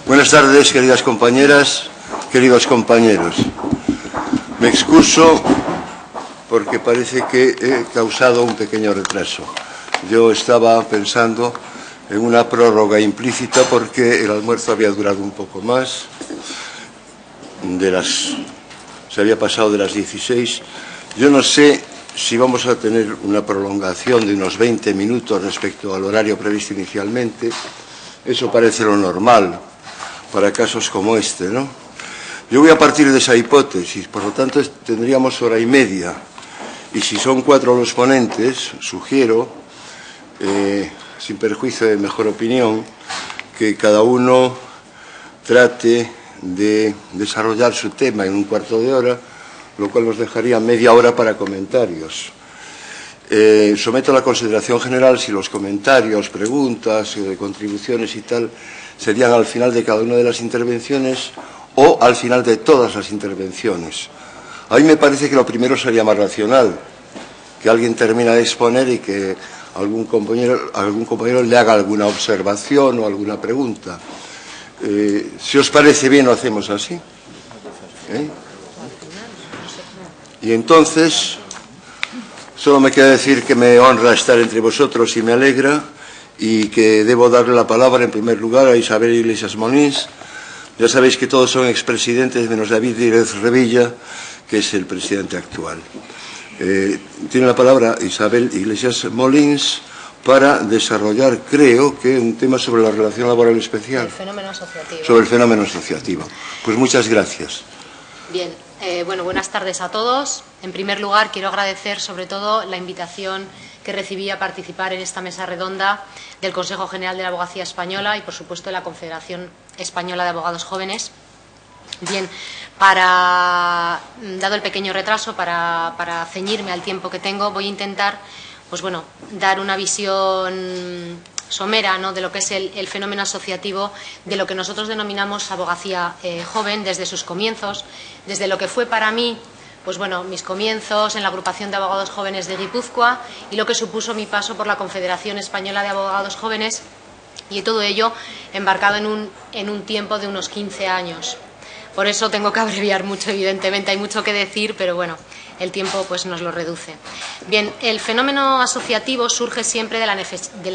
Buenas tardes, queridas compañeras, queridos compañeros. Me excuso porque parece que he causado un pequeño retraso. Yo estaba pensando en una prórroga implícita porque el almuerzo había durado un poco más. Se había pasado de las 16. Yo no sé si vamos a tener una prolongación de unos 20 minutos respecto al horario previsto inicialmente. Eso parece lo normal para casos como este, ¿no? Yo voy a partir de esa hipótesis, por lo tanto tendríamos hora y media. Y si son 4 los ponentes, sugiero, sin perjuicio de mejor opinión, que cada uno trate de desarrollar su tema en un cuarto de hora, lo cual nos dejaría media hora para comentarios. Someto a la consideración general si los comentarios, preguntas, contribuciones y tal serían al final de cada una de las intervenciones o al final de todas las intervenciones. A mí me parece que lo primero sería más racional, que alguien termine de exponer y que algún compañero le haga alguna observación o alguna pregunta. Si os parece bien, lo hacemos así. Y entonces, solo me queda decir que me honra estar entre vosotros y me alegra, y que debo darle la palabra en primer lugar a Isabel Iglesias Molins. Ya sabéis que todos son expresidentes, menos David Díez Revilla, que es el presidente actual. Tiene la palabra Isabel Iglesias Molins para desarrollar, creo que, un tema sobre la relación laboral especial. El fenómeno asociativo. Sobre el fenómeno asociativo. Pues muchas gracias. Bien, bueno, buenas tardes a todos. En primer lugar, quiero agradecer sobre todo la invitación que recibí a participar en esta mesa redonda del Consejo General de la Abogacía Española y, por supuesto, de la Confederación Española de Abogados Jóvenes. Bien, dado el pequeño retraso, para ceñirme al tiempo que tengo, voy a intentar, pues bueno, dar una visión somera, ¿no?, de lo que es el fenómeno asociativo, de lo que nosotros denominamos abogacía joven, desde sus comienzos, desde lo que fue para mí, pues bueno, mis comienzos en la agrupación de abogados jóvenes de Guipúzcoa y lo que supuso mi paso por la Confederación Española de Abogados Jóvenes, y todo ello embarcado en un tiempo de unos 15 años. Por eso tengo que abreviar mucho, evidentemente, hay mucho que decir, pero bueno, el tiempo pues nos lo reduce. Bien, el fenómeno asociativo surge siempre de la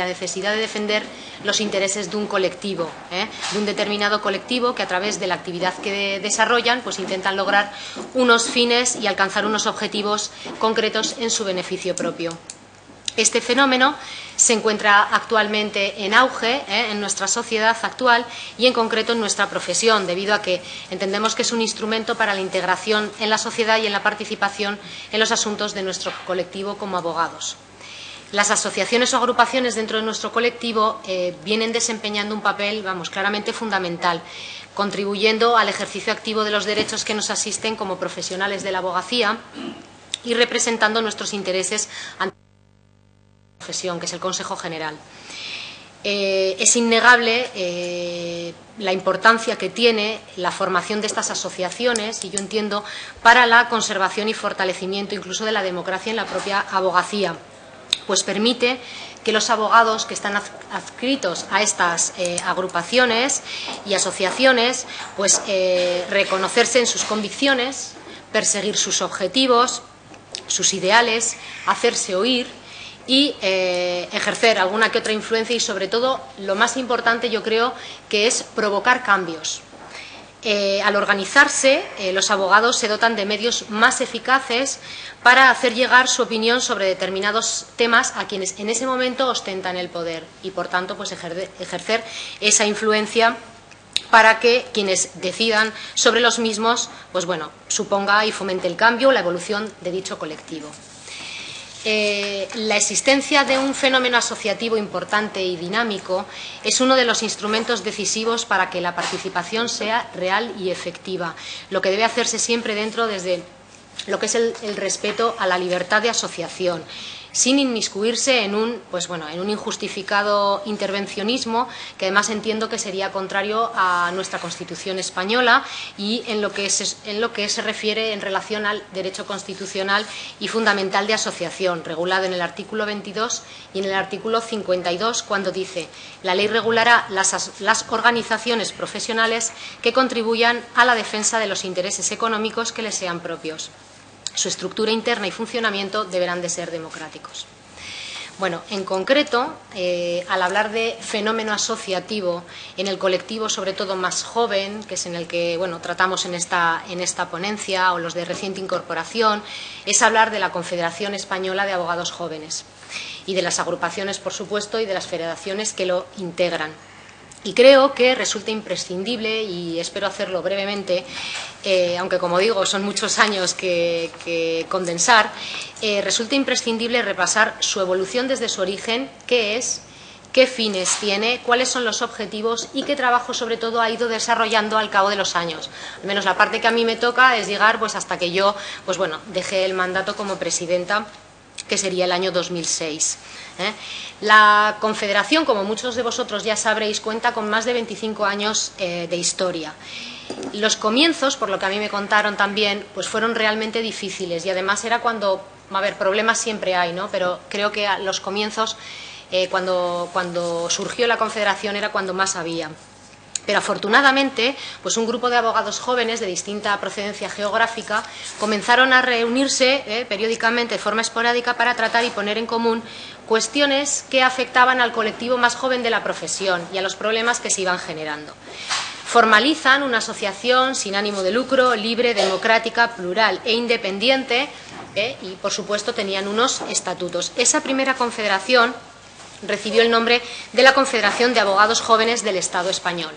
necesidad de defender los intereses de un colectivo, de un determinado colectivo que a través de la actividad que desarrollan pues intentan lograr unos fines y alcanzar unos objetivos concretos en su beneficio propio. Este fenómeno se encuentra actualmente en auge en nuestra sociedad actual y en concreto en nuestra profesión, debido a que entendemos que es un instrumento para la integración en la sociedad y en la participación en los asuntos de nuestro colectivo como abogados. Las asociaciones o agrupaciones dentro de nuestro colectivo vienen desempeñando un papel, claramente fundamental, contribuyendo al ejercicio activo de los derechos que nos asisten como profesionales de la abogacía y representando nuestros intereses ante profesión, que es el Consejo General. Es innegable la importancia que tiene la formación de estas asociaciones, y yo entiendo, para la conservación y fortalecimiento incluso de la democracia en la propia abogacía, pues permite que los abogados que están adscritos a estas agrupaciones y asociaciones pues reconocerse en sus convicciones, perseguir sus objetivos, sus ideales, hacerse oír y ejercer alguna que otra influencia, y sobre todo, lo más importante yo creo que es provocar cambios. Al organizarse, los abogados se dotan de medios más eficaces para hacer llegar su opinión sobre determinados temas a quienes en ese momento ostentan el poder y, por tanto, pues ejercer esa influencia para que quienes decidan sobre los mismos, pues bueno, suponga y fomente el cambio, la evolución de dicho colectivo. La existencia de un fenómeno asociativo importante y dinámico es uno de los instrumentos decisivos para que la participación sea real y efectiva, lo que debe hacerse siempre desde lo que es el respeto a la libertad de asociación sin inmiscuirse en un injustificado intervencionismo que además entiendo que sería contrario a nuestra Constitución española y en lo que se refiere en relación al derecho constitucional y fundamental de asociación, regulado en el artículo 22 y en el artículo 52, cuando dice: la ley regulará las organizaciones profesionales que contribuyan a la defensa de los intereses económicos que les sean propios. Su estructura interna y funcionamiento deberán de ser democráticos. Bueno, en concreto, al hablar de fenómeno asociativo en el colectivo, sobre todo más joven, que es en el que tratamos en esta ponencia, o los de reciente incorporación, es hablar de la Confederación Española de Abogados Jóvenes y de las agrupaciones, por supuesto, y de las federaciones que lo integran. Y creo que resulta imprescindible, y espero hacerlo brevemente, aunque como digo son muchos años que condensar, resulta imprescindible repasar su evolución desde su origen, qué es, qué fines tiene, cuáles son los objetivos y qué trabajo sobre todo ha ido desarrollando al cabo de los años. Al menos la parte que a mí me toca es llegar hasta que yo dejé el mandato como presidenta, que sería el año 2006. La Confederación, como muchos de vosotros ya sabréis, cuenta con más de 25 años de historia. Los comienzos, por lo que a mí me contaron también, fueron realmente difíciles, y además era cuando, problemas siempre hay, ¿no? Pero creo que a los comienzos, cuando surgió la Confederación, era cuando más había. Pero afortunadamente, un grupo de abogados jóvenes de distinta procedencia geográfica comenzaron a reunirse periódicamente, de forma esporádica, para tratar y poner en común cuestiones que afectaban al colectivo más joven de la profesión y a los problemas que se iban generando. Formalizan una asociación sin ánimo de lucro, libre, democrática, plural e independiente, y por supuesto tenían unos estatutos. Esa primera confederación recibió el nombre de la Confederación de Abogados Jóvenes del Estado español.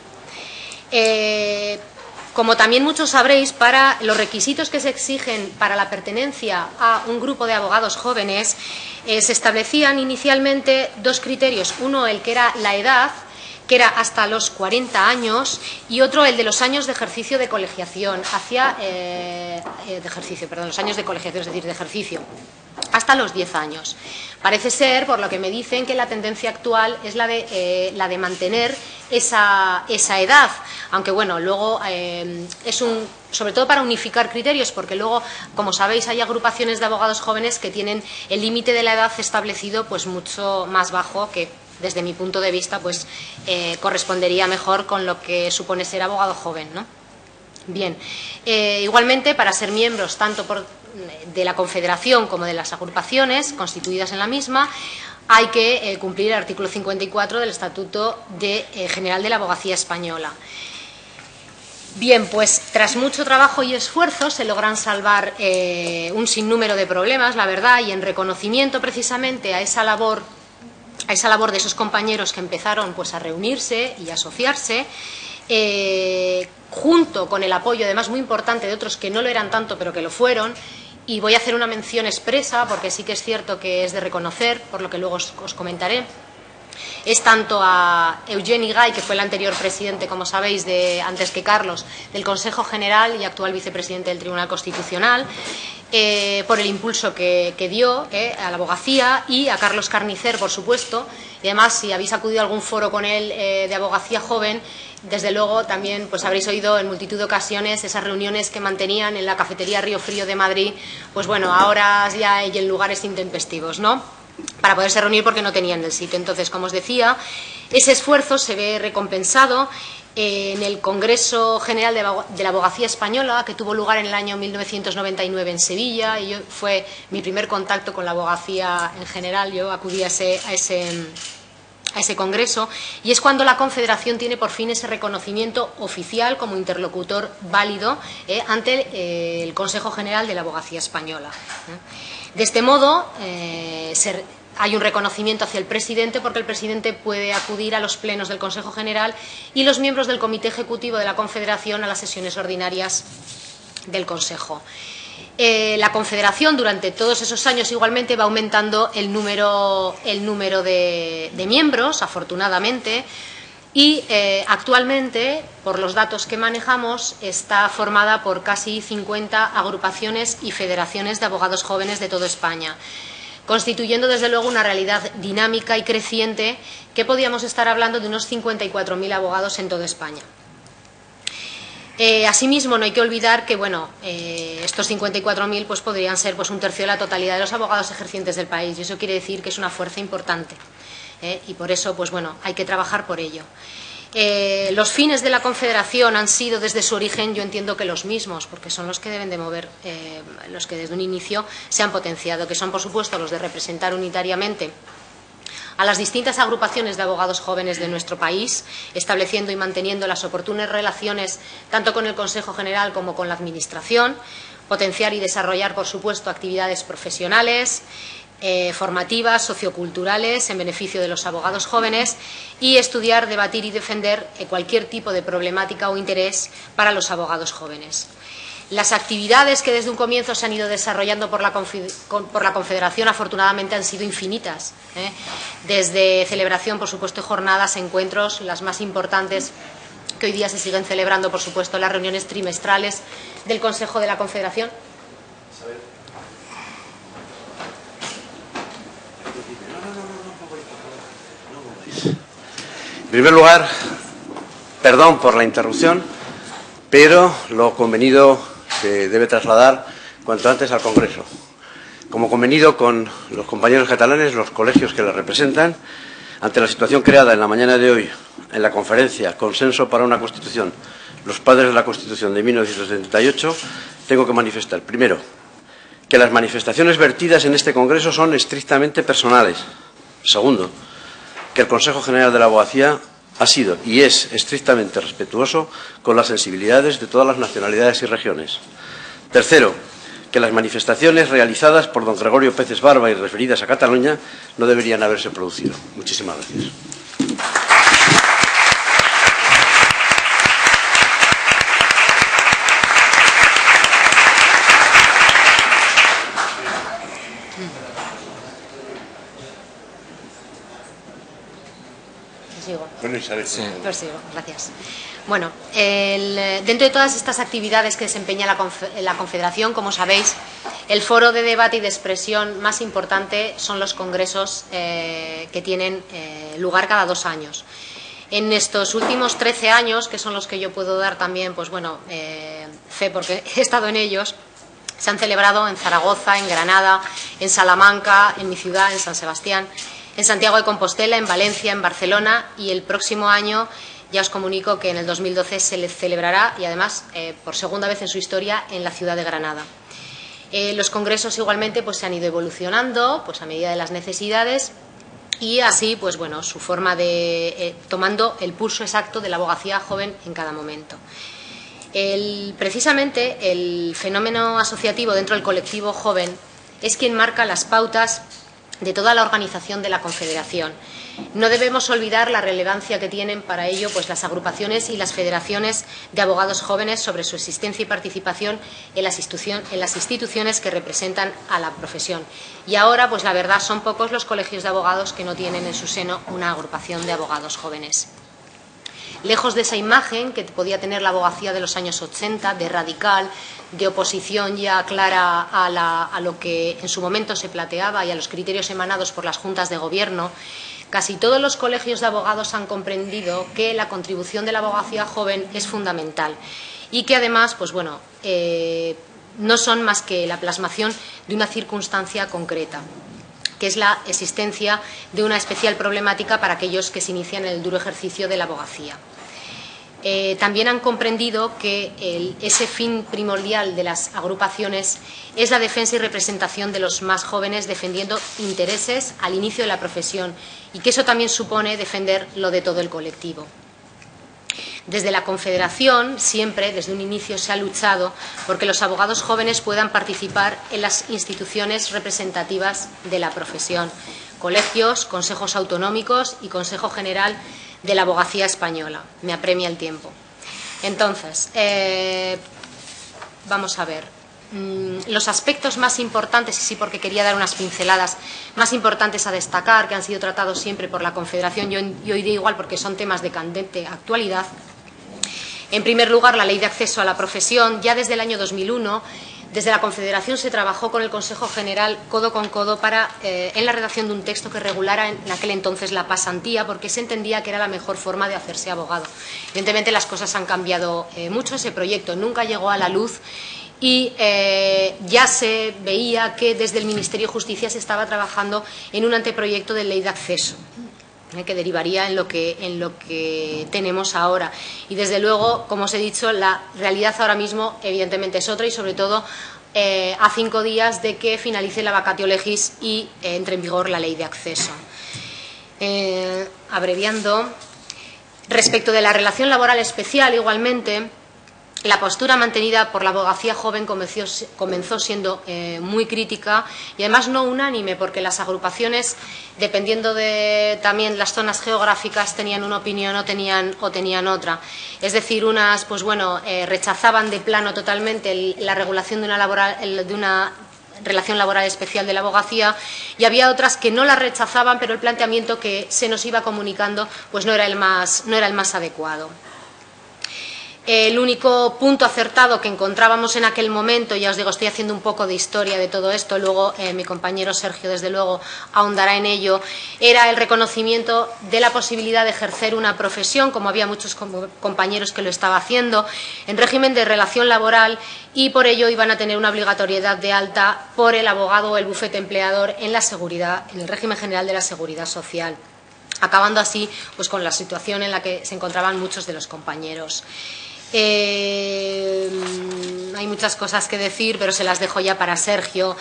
Como también muchos sabréis, para los requisitos que se exigen para la pertenencia a un grupo de abogados jóvenes, se establecían inicialmente dos criterios. Uno, el que era la edad, que era hasta los 40 años, y otro, el de los años de ejercicio de colegiación, los años de colegiación, es decir, de ejercicio, hasta los 10 años. Parece ser, por lo que me dicen, que la tendencia actual es la de mantener esa edad, aunque luego sobre todo para unificar criterios, porque luego, como sabéis, hay agrupaciones de abogados jóvenes que tienen el límite de la edad establecido mucho más bajo, que desde mi punto de vista correspondería mejor con lo que supone ser abogado joven, ¿no? Bien, igualmente, para ser miembros tanto de la Confederación como de las agrupaciones constituidas en la misma, hay que cumplir el artículo 54 del Estatuto General de la Abogacía Española. Bien, tras mucho trabajo y esfuerzo se logran salvar un sinnúmero de problemas, la verdad, y en reconocimiento precisamente a esa labor de esos compañeros que empezaron a reunirse y asociarse, junto con el apoyo, además muy importante, de otros que no lo eran tanto pero que lo fueron. Y voy a hacer una mención expresa, porque sí que es cierto que es de reconocer, por lo que luego os comentaré. Es tanto a Eugeni Gay, que fue el anterior presidente, como sabéis, antes que Carlos, del Consejo General y actual vicepresidente del Tribunal Constitucional, por el impulso que dio a la abogacía, y a Carlos Carnicer, por supuesto. Y además, si habéis acudido a algún foro con él de abogacía joven, desde luego también habréis oído en multitud de ocasiones esas reuniones que mantenían en la cafetería Río Frío de Madrid, a horas ya y en lugares intempestivos, ¿no?, para poderse reunir, porque no tenían el sitio. Entonces, como os decía, ese esfuerzo se ve recompensado en el Congreso General de la Abogacía Española, que tuvo lugar en el año 1999 en Sevilla, y fue mi primer contacto con la abogacía en general. Yo acudí a ese congreso, y es cuando la Confederación tiene por fin ese reconocimiento oficial como interlocutor válido ante el Consejo General de la Abogacía Española. De este modo, hay un reconocimiento hacia el presidente, porque el presidente puede acudir a los plenos del Consejo General y los miembros del Comité Ejecutivo de la Confederación a las sesiones ordinarias del Consejo. La Confederación, durante todos esos años, igualmente va aumentando el número de miembros, afortunadamente, y actualmente, por los datos que manejamos, está formada por casi 50 agrupaciones y federaciones de abogados jóvenes de toda España. constituyendo desde luego una realidad dinámica y creciente que podíamos estar hablando de unos 54.000 abogados en toda España. Asimismo, no hay que olvidar que estos 54.000 pues, podrían ser un tercio de la totalidad de los abogados ejercientes del país, y eso quiere decir que es una fuerza importante, y por eso hay que trabajar por ello. Los fines de la Confederación han sido desde su origen, yo entiendo que los mismos, porque son los que deben de mover, los que desde un inicio se han potenciado, que son por supuesto los de representar unitariamente a las distintas agrupaciones de abogados jóvenes de nuestro país, estableciendo y manteniendo las oportunas relaciones tanto con el Consejo General como con la Administración, potenciar y desarrollar, por supuesto, actividades profesionales, formativas, socioculturales, en beneficio de los abogados jóvenes, y estudiar, debatir y defender cualquier tipo de problemática o interés para los abogados jóvenes. Las actividades que desde un comienzo se han ido desarrollando por la Confederación, afortunadamente, han sido infinitas, desde celebración, por supuesto, de jornadas, encuentros, las más importantes que hoy día se siguen celebrando, por supuesto, las reuniones trimestrales del Consejo de la Confederación. En primer lugar, perdón por la interrupción, pero lo convenido se debe trasladar cuanto antes al Congreso. Como convenido con los compañeros catalanes, los colegios que les representan, ante la situación creada en la mañana de hoy en la conferencia Consenso para una Constitución, los padres de la Constitución de 1978, tengo que manifestar, primero, que las manifestaciones vertidas en este Congreso son estrictamente personales. Segundo, que el Consejo General de la Abogacía ha sido y es estrictamente respetuoso con las sensibilidades de todas las nacionalidades y regiones. Tercero, que las manifestaciones realizadas por don Gregorio Peces Barba y referidas a Cataluña no deberían haberse producido. Muchísimas gracias. Bueno, Isabel, sí. Prosigo, gracias. Bueno, dentro de todas estas actividades que desempeña la Confederación, como sabéis, el foro de debate y de expresión más importante son los congresos que tienen lugar cada 2 años. En estos últimos 13 años, que son los que yo puedo dar también, fe porque he estado en ellos, se han celebrado en Zaragoza, en Granada, en Salamanca, en mi ciudad, en San Sebastián, en Santiago de Compostela, en Valencia, en Barcelona, y el próximo año ya os comunico que en el 2012 se le celebrará, y además por segunda vez en su historia, en la ciudad de Granada. Los congresos igualmente se han ido evolucionando a medida de las necesidades, y así su forma de tomando el pulso exacto de la abogacía joven en cada momento. Precisamente el fenómeno asociativo dentro del colectivo joven es quien marca las pautas de toda la organización de la Confederación. No debemos olvidar la relevancia que tienen para ello las agrupaciones y las federaciones de abogados jóvenes sobre su existencia y participación en las instituciones que representan a la profesión. Y ahora, la verdad, son pocos los colegios de abogados que no tienen en su seno una agrupación de abogados jóvenes. Lejos de esa imagen que podía tener la abogacía de los años 80, de radical, de oposición ya clara a lo que en su momento se planteaba y a los criterios emanados por las juntas de gobierno, casi todos los colegios de abogados han comprendido que la contribución de la abogacía joven es fundamental y que además, no son más que la plasmación de una circunstancia concreta, que es la existencia de una especial problemática para aquellos que se inician en el duro ejercicio de la abogacía. También han comprendido que ese fin primordial de las agrupaciones es la defensa y representación de los más jóvenes, defendiendo intereses al inicio de la profesión, y que eso también supone defender lo de todo el colectivo. Desde la Confederación, siempre, desde un inicio, se ha luchado porque los abogados jóvenes puedan participar en las instituciones representativas de la profesión, colegios, consejos autonómicos y Consejo General de la Abogacía Española. Me apremia el tiempo. Entonces, vamos a ver. Los aspectos más importantes, y sí, porque quería dar unas pinceladas más importantes a destacar, que han sido tratados siempre por la Confederación, y hoy día igual porque son temas de candente actualidad. En primer lugar, la Ley de Acceso a la Profesión. Ya desde el año 2001 Desde la Confederación se trabajó con el Consejo General codo con codo en la redacción de un texto que regulara en aquel entonces la pasantía, porque se entendía que era la mejor forma de hacerse abogado. Evidentemente las cosas han cambiado mucho, ese proyecto nunca llegó a la luz y ya se veía que desde el Ministerio de Justicia se estaba trabajando en un anteproyecto de ley de acceso, que derivaría en lo que tenemos ahora. Y desde luego, como os he dicho, la realidad ahora mismo evidentemente es otra y sobre todo a 5 días de que finalice la vacatio legis y entre en vigor la ley de acceso. Abreviando, respecto de la relación laboral especial, igualmente, la postura mantenida por la abogacía joven comenzó siendo muy crítica y además no unánime, porque las agrupaciones, dependiendo de también las zonas geográficas, tenían una opinión o tenían otra. Es decir, unas rechazaban de plano totalmente la regulación de una relación laboral especial de la abogacía y había otras que no la rechazaban, pero el planteamiento que se nos iba comunicando pues no era el más adecuado. El único punto acertado que encontrábamos en aquel momento, ya os digo, estoy haciendo un poco de historia de todo esto, luego mi compañero Sergio desde luego ahondará en ello, era el reconocimiento de la posibilidad de ejercer una profesión, como había muchos compañeros que lo estaban haciendo, en régimen de relación laboral, y por ello iban a tener una obligatoriedad de alta por el abogado o el bufete empleador en el régimen general de la Seguridad Social, acabando así pues con la situación en la que se encontraban muchos de los compañeros. Hay muchas cosas que decir, pero se las dejo ya para Sergio.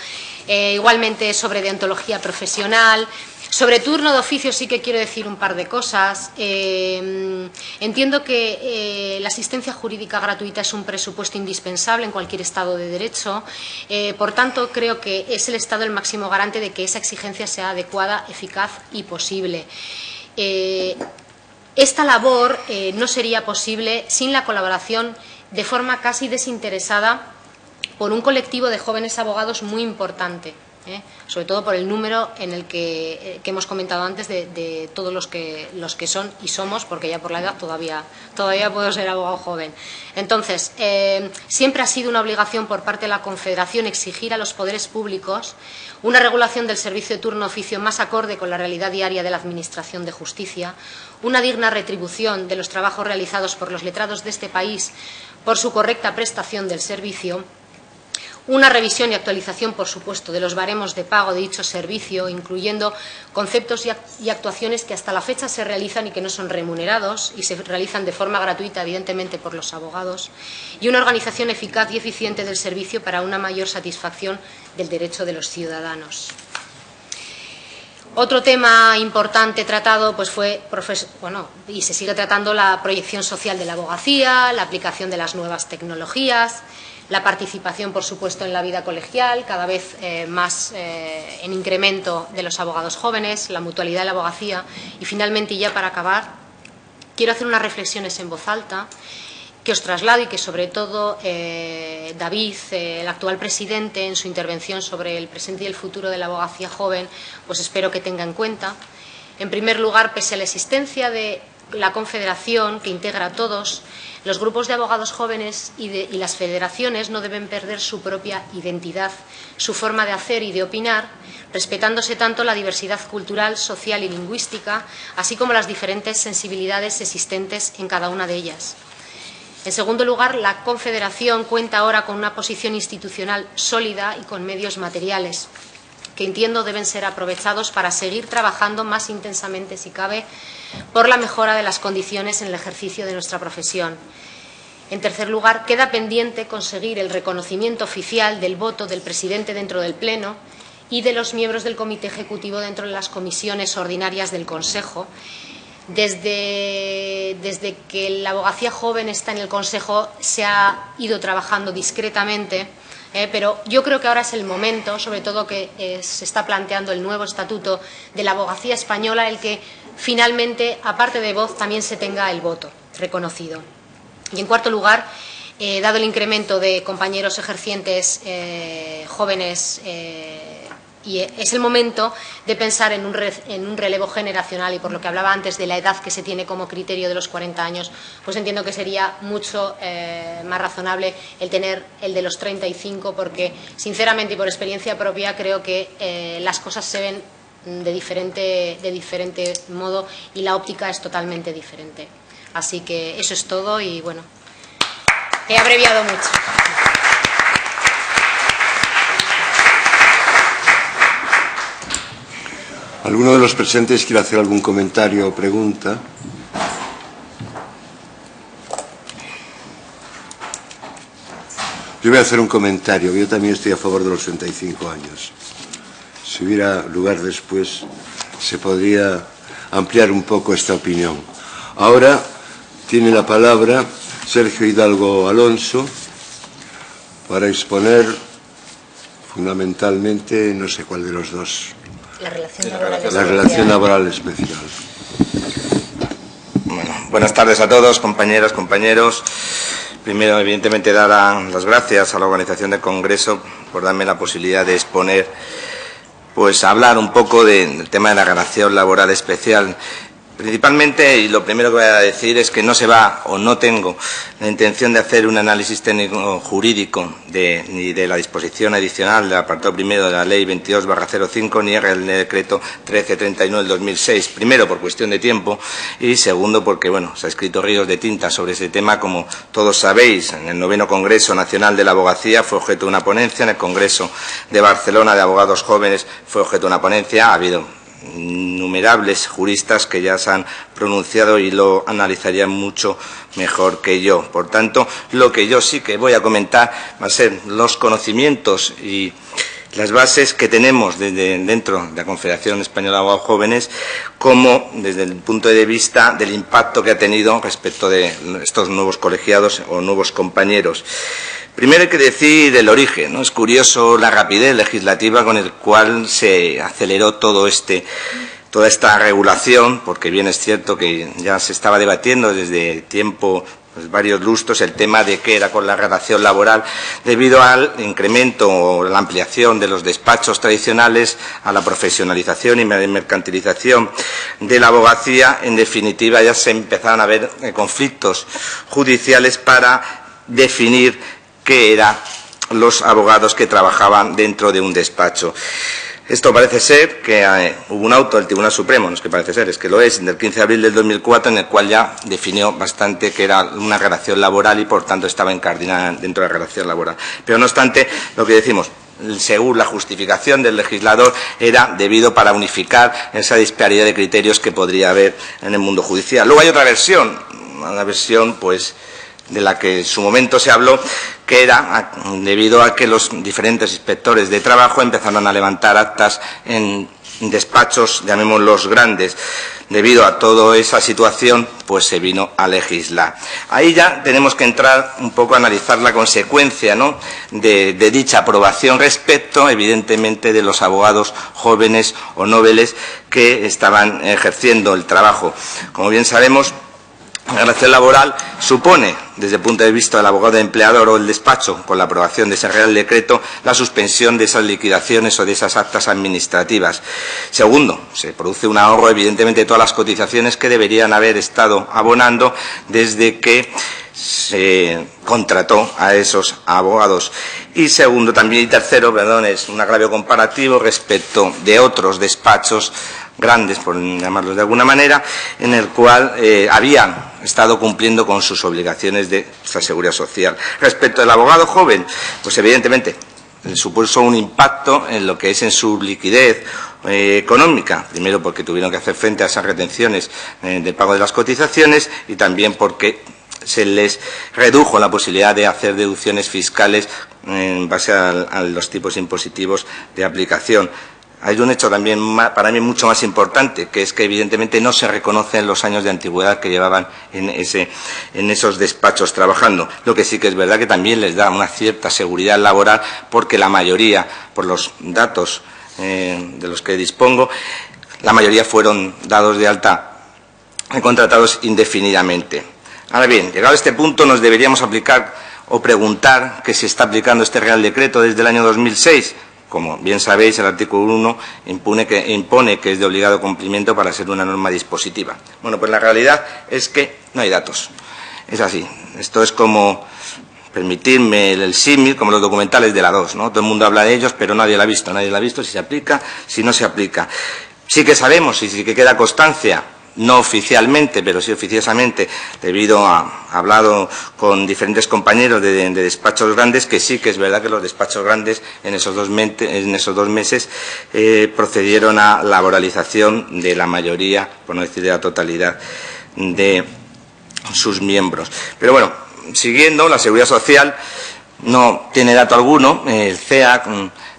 Igualmente sobre deontología profesional. Sobre turno de oficio sí que quiero decir un par de cosas. Entiendo que la asistencia jurídica gratuita es un presupuesto indispensable en cualquier Estado de Derecho. Por tanto, creo que es el Estado el máximo garante de que esa exigencia sea adecuada, eficaz y posible. Esta labor no sería posible sin la colaboración de forma casi desinteresada por un colectivo de jóvenes abogados muy importante, sobre todo por el número en el que hemos comentado antes de todos los que son y somos, porque ya por la edad todavía puedo ser abogado joven. Entonces, siempre ha sido una obligación por parte de la Confederación exigir a los poderes públicos una regulación del servicio de turno oficio más acorde con la realidad diaria de la Administración de Justicia, una digna retribución de los trabajos realizados por los letrados de este país por su correcta prestación del servicio, una revisión y actualización, por supuesto, de los baremos de pago de dicho servicio, incluyendo conceptos y actuaciones que hasta la fecha se realizan y que no son remunerados y se realizan de forma gratuita, evidentemente, por los abogados, y una organización eficaz y eficiente del servicio para una mayor satisfacción del derecho de los ciudadanos. Otro tema importante tratado pues fue, y se sigue tratando, la proyección social de la abogacía, la aplicación de las nuevas tecnologías, la participación, por supuesto, en la vida colegial, cada vez más en incremento de los abogados jóvenes, la mutualidad de la abogacía y, finalmente, y ya para acabar, quiero hacer unas reflexiones en voz alta que os traslado y que, sobre todo, David, el actual presidente, en su intervención sobre el presente y el futuro de la abogacía joven, pues espero que tenga en cuenta. En primer lugar, pese a la existencia de la Confederación, que integra a todos, los grupos de abogados jóvenes y las federaciones no deben perder su propia identidad, su forma de hacer y de opinar, respetándose tanto la diversidad cultural, social y lingüística, así como las diferentes sensibilidades existentes en cada una de ellas. En segundo lugar, la Confederación cuenta ahora con una posición institucional sólida y con medios materiales, que entiendo deben ser aprovechados para seguir trabajando más intensamente, si cabe, por la mejora de las condiciones en el ejercicio de nuestra profesión. En tercer lugar, queda pendiente conseguir el reconocimiento oficial del voto del presidente dentro del Pleno y de los miembros del Comité Ejecutivo dentro de las comisiones ordinarias del Consejo. Desde que la abogacía joven está en el Consejo se ha ido trabajando discretamente, pero yo creo que ahora es el momento, sobre todo que se está planteando el nuevo estatuto de la abogacía española, el que finalmente, aparte de voz, también se tenga el voto reconocido. Y en cuarto lugar, dado el incremento de compañeros ejercientes jóvenes y es el momento de pensar en un relevo generacional, y por lo que hablaba antes de la edad que se tiene como criterio de los 40 años, pues entiendo que sería mucho más razonable el tener el de los 35, porque sinceramente y por experiencia propia creo que las cosas se ven de diferente modo y la óptica es totalmente diferente. Así que eso es todo y bueno, he abreviado mucho. ¿Alguno de los presentes quiere hacer algún comentario o pregunta? Yo voy a hacer un comentario. Yo también estoy a favor de los 65 años. Si hubiera lugar después, se podría ampliar un poco esta opinión. Ahora tiene la palabra Sergio Hidalgo Alonso para exponer fundamentalmente, no sé cuál de los dos. La relación laboral especial. Bueno, buenas tardes a todos, compañeras, compañeros. Primero, evidentemente, dar las gracias a la organización del Congreso por darme la posibilidad de exponer, pues hablar un poco del tema de la relación laboral especial. Principalmente, y lo primero que voy a decir es que no se va, o no tengo la intención de hacer un análisis técnico-jurídico ni de la disposición adicional del apartado primero de la Ley 22/05 ni del decreto 1331 del 2006. Primero, por cuestión de tiempo, y segundo, porque bueno, se ha escrito ríos de tinta sobre ese tema, como todos sabéis. En el 9º Congreso Nacional de la Abogacía fue objeto de una ponencia, en el Congreso de Barcelona de Abogados Jóvenes fue objeto de una ponencia. Ha habido innumerables juristas que ya se han pronunciado y lo analizarían mucho mejor que yo. Por tanto, lo que yo sí que voy a comentar va a ser los conocimientos y las bases que tenemos dentro de la Confederación Española de Abogados Jóvenes, como desde el punto de vista del impacto que ha tenido respecto de estos nuevos colegiados o nuevos compañeros. Primero hay que decir el origen, ¿no? Es curioso la rapidez legislativa con el cual se aceleró toda esta regulación, porque bien es cierto que ya se estaba debatiendo desde tiempo, pues varios lustros, el tema de qué era con la relación laboral, debido al incremento o la ampliación de los despachos tradicionales, a la profesionalización y mercantilización de la abogacía. En definitiva, ya se empezaron a ver conflictos judiciales para definir qué eran los abogados que trabajaban dentro de un despacho. Esto parece ser que hubo un auto del Tribunal Supremo, no es que parece ser, es que lo es, del 15 de abril del 2004, en el cual ya definió bastante que era una relación laboral y, por tanto, estaba incardinada dentro de la relación laboral. Pero, no obstante, lo que decimos, según la justificación del legislador, era debido para unificar esa disparidad de criterios que podría haber en el mundo judicial. Luego hay otra versión, una versión, pues, de la que en su momento se habló, que era debido a que los diferentes inspectores de trabajo empezaron a levantar actas en despachos, llamémoslos grandes. Debido a toda esa situación, pues se vino a legislar. Ahí ya tenemos que entrar un poco a analizar la consecuencia, ¿no?, de dicha aprobación respecto, evidentemente, de los abogados jóvenes o noveles que estaban ejerciendo el trabajo. Como bien sabemos, la relación laboral supone, desde el punto de vista del abogado empleador o el despacho, con la aprobación de ese Real Decreto, la suspensión de esas liquidaciones o de esas actas administrativas. Segundo, se produce un ahorro, evidentemente, de todas las cotizaciones que deberían haber estado abonando desde que se contrató a esos abogados. Y segundo, también, y tercero, perdón, es un agravio comparativo respecto de otros despachos grandes, por llamarlos de alguna manera, en el cual habían estado cumpliendo con sus obligaciones de esta seguridad social. Respecto al abogado joven, pues evidentemente supuso un impacto en lo que es en su liquidez económica, primero porque tuvieron que hacer frente a esas retenciones del pago de las cotizaciones, y también porque se les redujo la posibilidad de hacer deducciones fiscales en base a los tipos impositivos de aplicación. Hay un hecho también para mí mucho más importante, que es que evidentemente no se reconocen los años de antigüedad que llevaban en esos despachos trabajando. Lo que sí que es verdad que también les da una cierta seguridad laboral, porque la mayoría, por los datos de los que dispongo, la mayoría fueron dados de alta y contratados indefinidamente. Ahora bien, llegado a este punto, nos deberíamos aplicar o preguntar que se está aplicando este Real Decreto desde el año 2006. como bien sabéis, el artículo 1 impone que es de obligado cumplimiento para ser una norma dispositiva. Bueno, pues la realidad es que no hay datos. Es así. Esto es como, permitirme el símil, como los documentales de la 2, ¿no? Todo el mundo habla de ellos, pero nadie lo ha visto si se aplica, si no se aplica. Sí que sabemos y sí que queda constancia, no oficialmente, pero sí oficiosamente, debido a hablado con diferentes compañeros de despachos grandes, que sí que es verdad que los despachos grandes en esos 2 meses procedieron a laboralización de la mayoría, por no decir de la totalidad, de sus miembros. Pero bueno, siguiendo, la Seguridad Social no tiene dato alguno. El CEAC,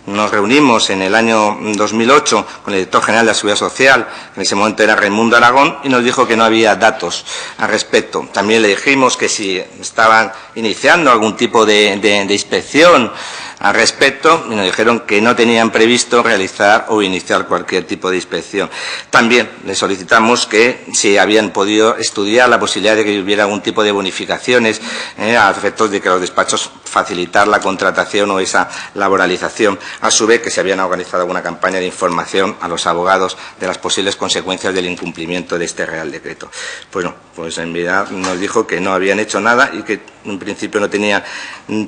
nos reunimos en el año 2008 con el director general de la Seguridad Social, que en ese momento era Raimundo Aragón, y nos dijo que no había datos al respecto. También le dijimos que si estaban iniciando algún tipo de inspección al respecto, y nos dijeron que no tenían previsto realizar o iniciar cualquier tipo de inspección. También le solicitamos que si habían podido estudiar la posibilidad de que hubiera algún tipo de bonificaciones a efectos de que los despachos facilitar la contratación o esa laboralización, a su vez que se habían organizado alguna campaña de información a los abogados de las posibles consecuencias del incumplimiento de este Real Decreto. Bueno, pues en verdad nos dijo que no habían hecho nada y que en principio no tenían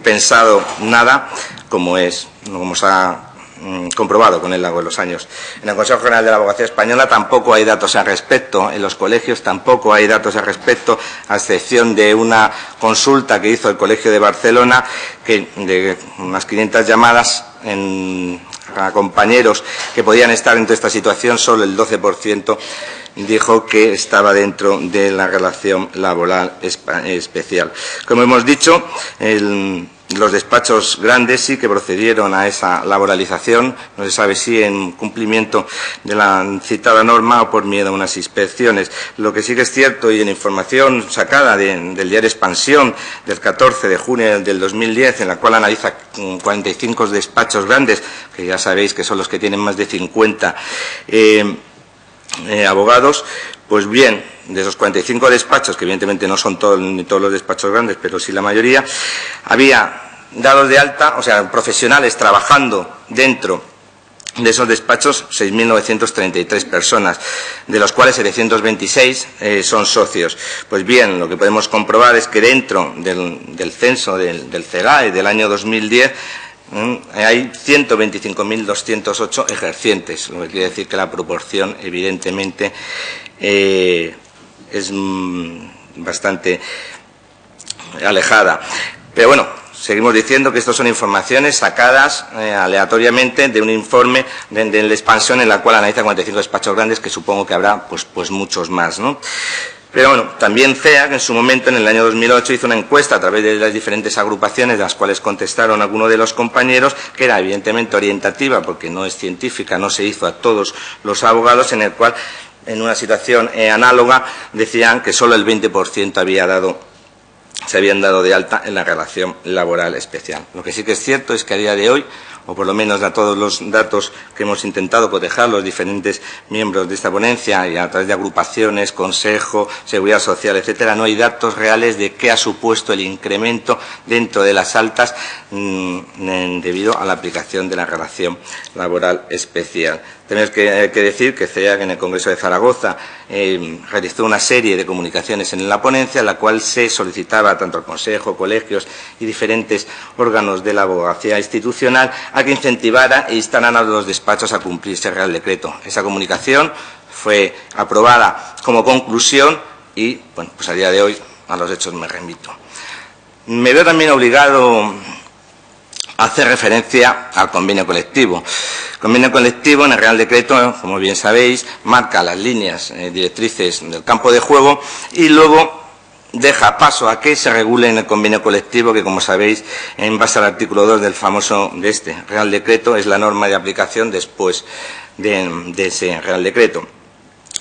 pensado nada, como se ha comprobado con el largo de los años. En el Consejo General de la Abogacía Española tampoco hay datos al respecto, en los colegios tampoco hay datos al respecto, a excepción de una consulta que hizo el Colegio de Barcelona, que de unas 500 llamadas a compañeros que podían estar dentro de esta situación, solo el 12% dijo que estaba dentro de la relación laboral especial. Como hemos dicho, los despachos grandes sí que procedieron a esa laboralización, no se sabe si en cumplimiento de la citada norma o por miedo a unas inspecciones. Lo que sí que es cierto, y en información sacada del diario Expansión del 14 de junio del 2010, en la cual analiza 45 despachos grandes, que ya sabéis que son los que tienen más de 50 abogados, pues bien, de esos 45 despachos, que evidentemente no son ni todos los despachos grandes, pero sí la mayoría, había dados de alta, o sea, profesionales trabajando dentro de esos despachos, 6.933 personas, de los cuales 726 son socios. Pues bien, lo que podemos comprobar es que dentro del censo del CEGAE del año 2010, hay 125.208 ejercientes, lo que quiere decir que la proporción, evidentemente, es bastante alejada. Pero bueno, seguimos diciendo que estas son informaciones sacadas aleatoriamente de un informe de la Expansión, en la cual analiza 45 despachos grandes, que supongo que habrá pues muchos más, ¿no? Pero bueno, también CEAC en su momento, en el año 2008, hizo una encuesta a través de las diferentes agrupaciones, de las cuales contestaron algunos de los compañeros, que era evidentemente orientativa, porque no es científica, no se hizo a todos los abogados, en el cual, en una situación análoga, decían que solo el 20% se habían dado de alta en la relación laboral especial. Lo que sí que es cierto es que a día de hoy, o por lo menos a todos los datos que hemos intentado cotejar los diferentes miembros de esta ponencia y a través de agrupaciones, consejo, seguridad social, etcétera, no hay datos reales de qué ha supuesto el incremento dentro de las altas debido a la aplicación de la relación laboral especial. Tenemos que decir que CEAC en el Congreso de Zaragoza realizó una serie de comunicaciones en la ponencia, en la cual se solicitaba tanto al Consejo, colegios y diferentes órganos de la abogacía institucional a que incentivara e instaran a los despachos a cumplir ese Real Decreto. Esa comunicación fue aprobada como conclusión y, bueno, pues a día de hoy a los hechos me remito. Me veo también obligado a hacer referencia al convenio colectivo. El convenio colectivo en el Real Decreto, como bien sabéis, marca las líneas directrices del campo de juego y luego deja paso a que se regule en el convenio colectivo, que, como sabéis, en base al artículo 2 del famoso de este Real Decreto, es la norma de aplicación después de ese Real Decreto.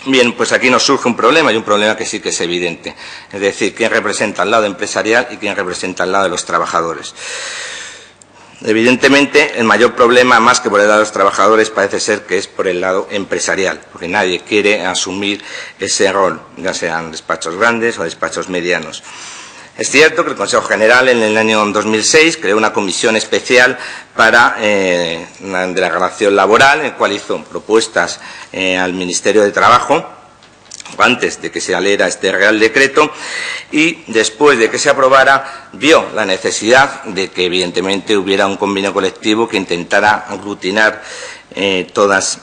Bien, pues aquí nos surge un problema, y un problema que sí que es evidente. Es decir, quién representa al lado empresarial y quién representa al lado de los trabajadores. Evidentemente, el mayor problema, más que por el lado de los trabajadores, parece ser que es por el lado empresarial, porque nadie quiere asumir ese rol, ya sean despachos grandes o despachos medianos. Es cierto que el Consejo General en el año 2006 creó una comisión especial para de la relación laboral, en el cual hizo propuestas al Ministerio de Trabajo antes de que se saliera este Real Decreto, y después de que se aprobara vio la necesidad de que evidentemente hubiera un convenio colectivo que intentara aglutinar todas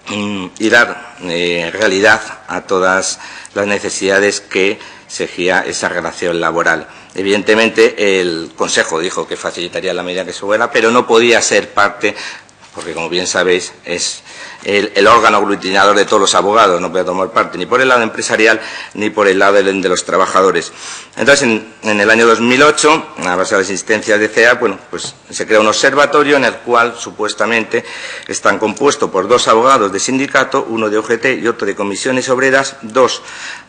y dar realidad a todas las necesidades que exigía esa relación laboral. Evidentemente el Consejo dijo que facilitaría la medida que se fuera, pero no podía ser parte, porque como bien sabéis es el órgano aglutinador de todos los abogados, no puede tomar parte ni por el lado empresarial ni por el lado de los trabajadores. Entonces, en el año 2008, a base de las insistencias de CEA, bueno, pues se crea un observatorio en el cual supuestamente están compuestos por 2 abogados de sindicato, uno de UGT y otro de comisiones obreras, 2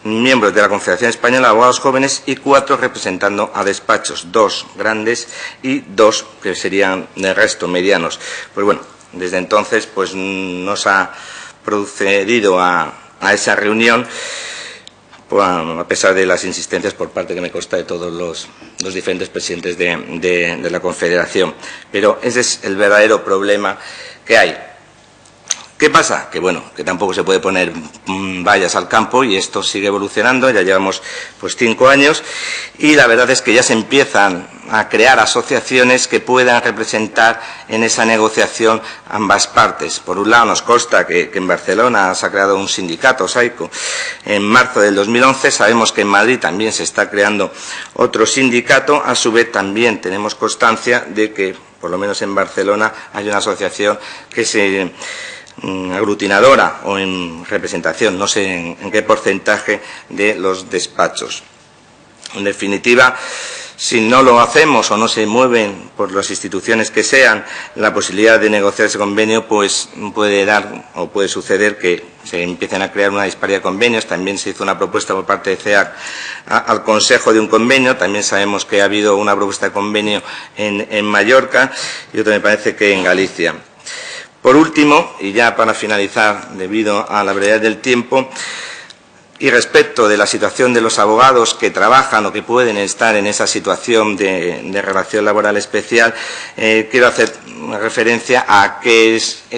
miembros de la Confederación Española de Abogados Jóvenes y 4 representando a despachos, 2 grandes y 2 que serían de resto medianos. Pues bueno, desde entonces pues nos ha procedido a esa reunión, pues, a pesar de las insistencias por parte, que me consta, de todos los diferentes presidentes de la Confederación. Pero ese es el verdadero problema que hay. ¿Qué pasa? Que bueno, que tampoco se puede poner vallas al campo y esto sigue evolucionando, ya llevamos pues 5 años y la verdad es que ya se empiezan a crear asociaciones que puedan representar en esa negociación ambas partes. Por un lado nos consta que en Barcelona se ha creado un sindicato, SAICO, en marzo del 2011, sabemos que en Madrid también se está creando otro sindicato, a su vez también tenemos constancia de que por lo menos en Barcelona hay una asociación que se aglutinadora o en representación, no sé en qué porcentaje de los despachos. En definitiva, si no lo hacemos o no se mueven por las instituciones que sean la posibilidad de negociar ese convenio, pues puede dar o puede suceder que se empiecen a crear una disparidad de convenios. También se hizo una propuesta por parte de CEAC al Consejo de un convenio. También sabemos que ha habido una propuesta de convenio en Mallorca y otra me parece que en Galicia. Por último, y ya para finalizar, debido a la brevedad del tiempo, y respecto de la situación de los abogados que trabajan o que pueden estar en esa situación de relación laboral especial, quiero hacer referencia a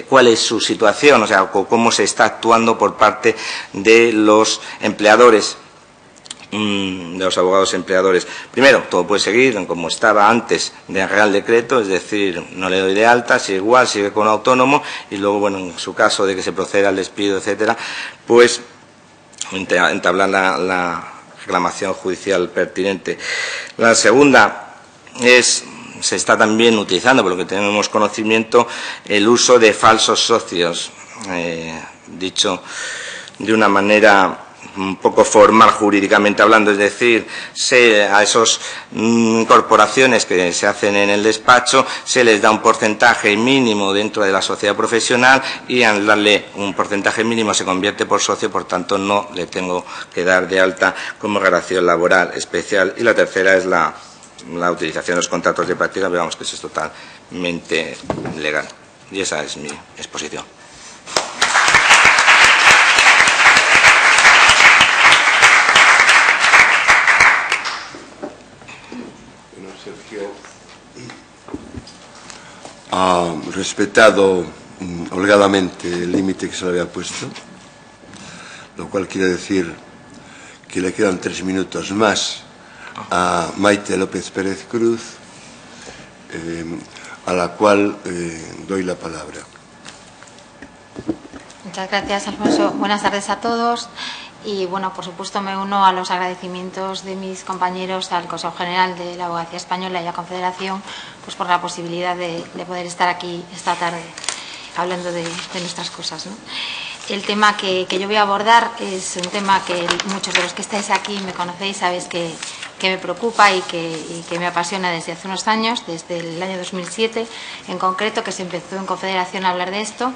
cuál es su situación, o sea, cómo se está actuando por parte de los empleadores, de los abogados empleadores. Primero, todo puede seguir como estaba antes del Real Decreto, es decir, no le doy de alta, sigue igual, sigue con autónomo, y luego, bueno, en su caso de que se proceda al despido, etcétera, pues entablar la reclamación judicial pertinente. La segunda se está también utilizando, por lo que tenemos conocimiento, el uso de falsos socios, dicho de una manera un poco formal jurídicamente hablando, es decir, a esas incorporaciones que se hacen en el despacho se les da un porcentaje mínimo dentro de la sociedad profesional y al darle un porcentaje mínimo se convierte por socio, por tanto no le tengo que dar de alta como relación laboral especial. Y la tercera es la utilización de los contratos de práctica, pero vamos que eso es totalmente legal. Y esa es mi exposición. Ha respetado holgadamente el límite que se le había puesto, lo cual quiere decir que le quedan 3 minutos más a Maite López Pérez Cruz, a la cual doy la palabra. Muchas gracias, Alfonso. Buenas tardes a todos. Y, bueno, por supuesto me uno a los agradecimientos de mis compañeros al Consejo General de la Abogacía Española y a la Confederación, pues por la posibilidad de poder estar aquí esta tarde hablando de nuestras cosas, ¿no? El tema que yo voy a abordar es un tema que muchos de los que estáis aquí me conocéis, sabéis que me preocupa y que me apasiona desde hace unos años, desde el año 2007 en concreto, que se empezó en Confederación a hablar de esto.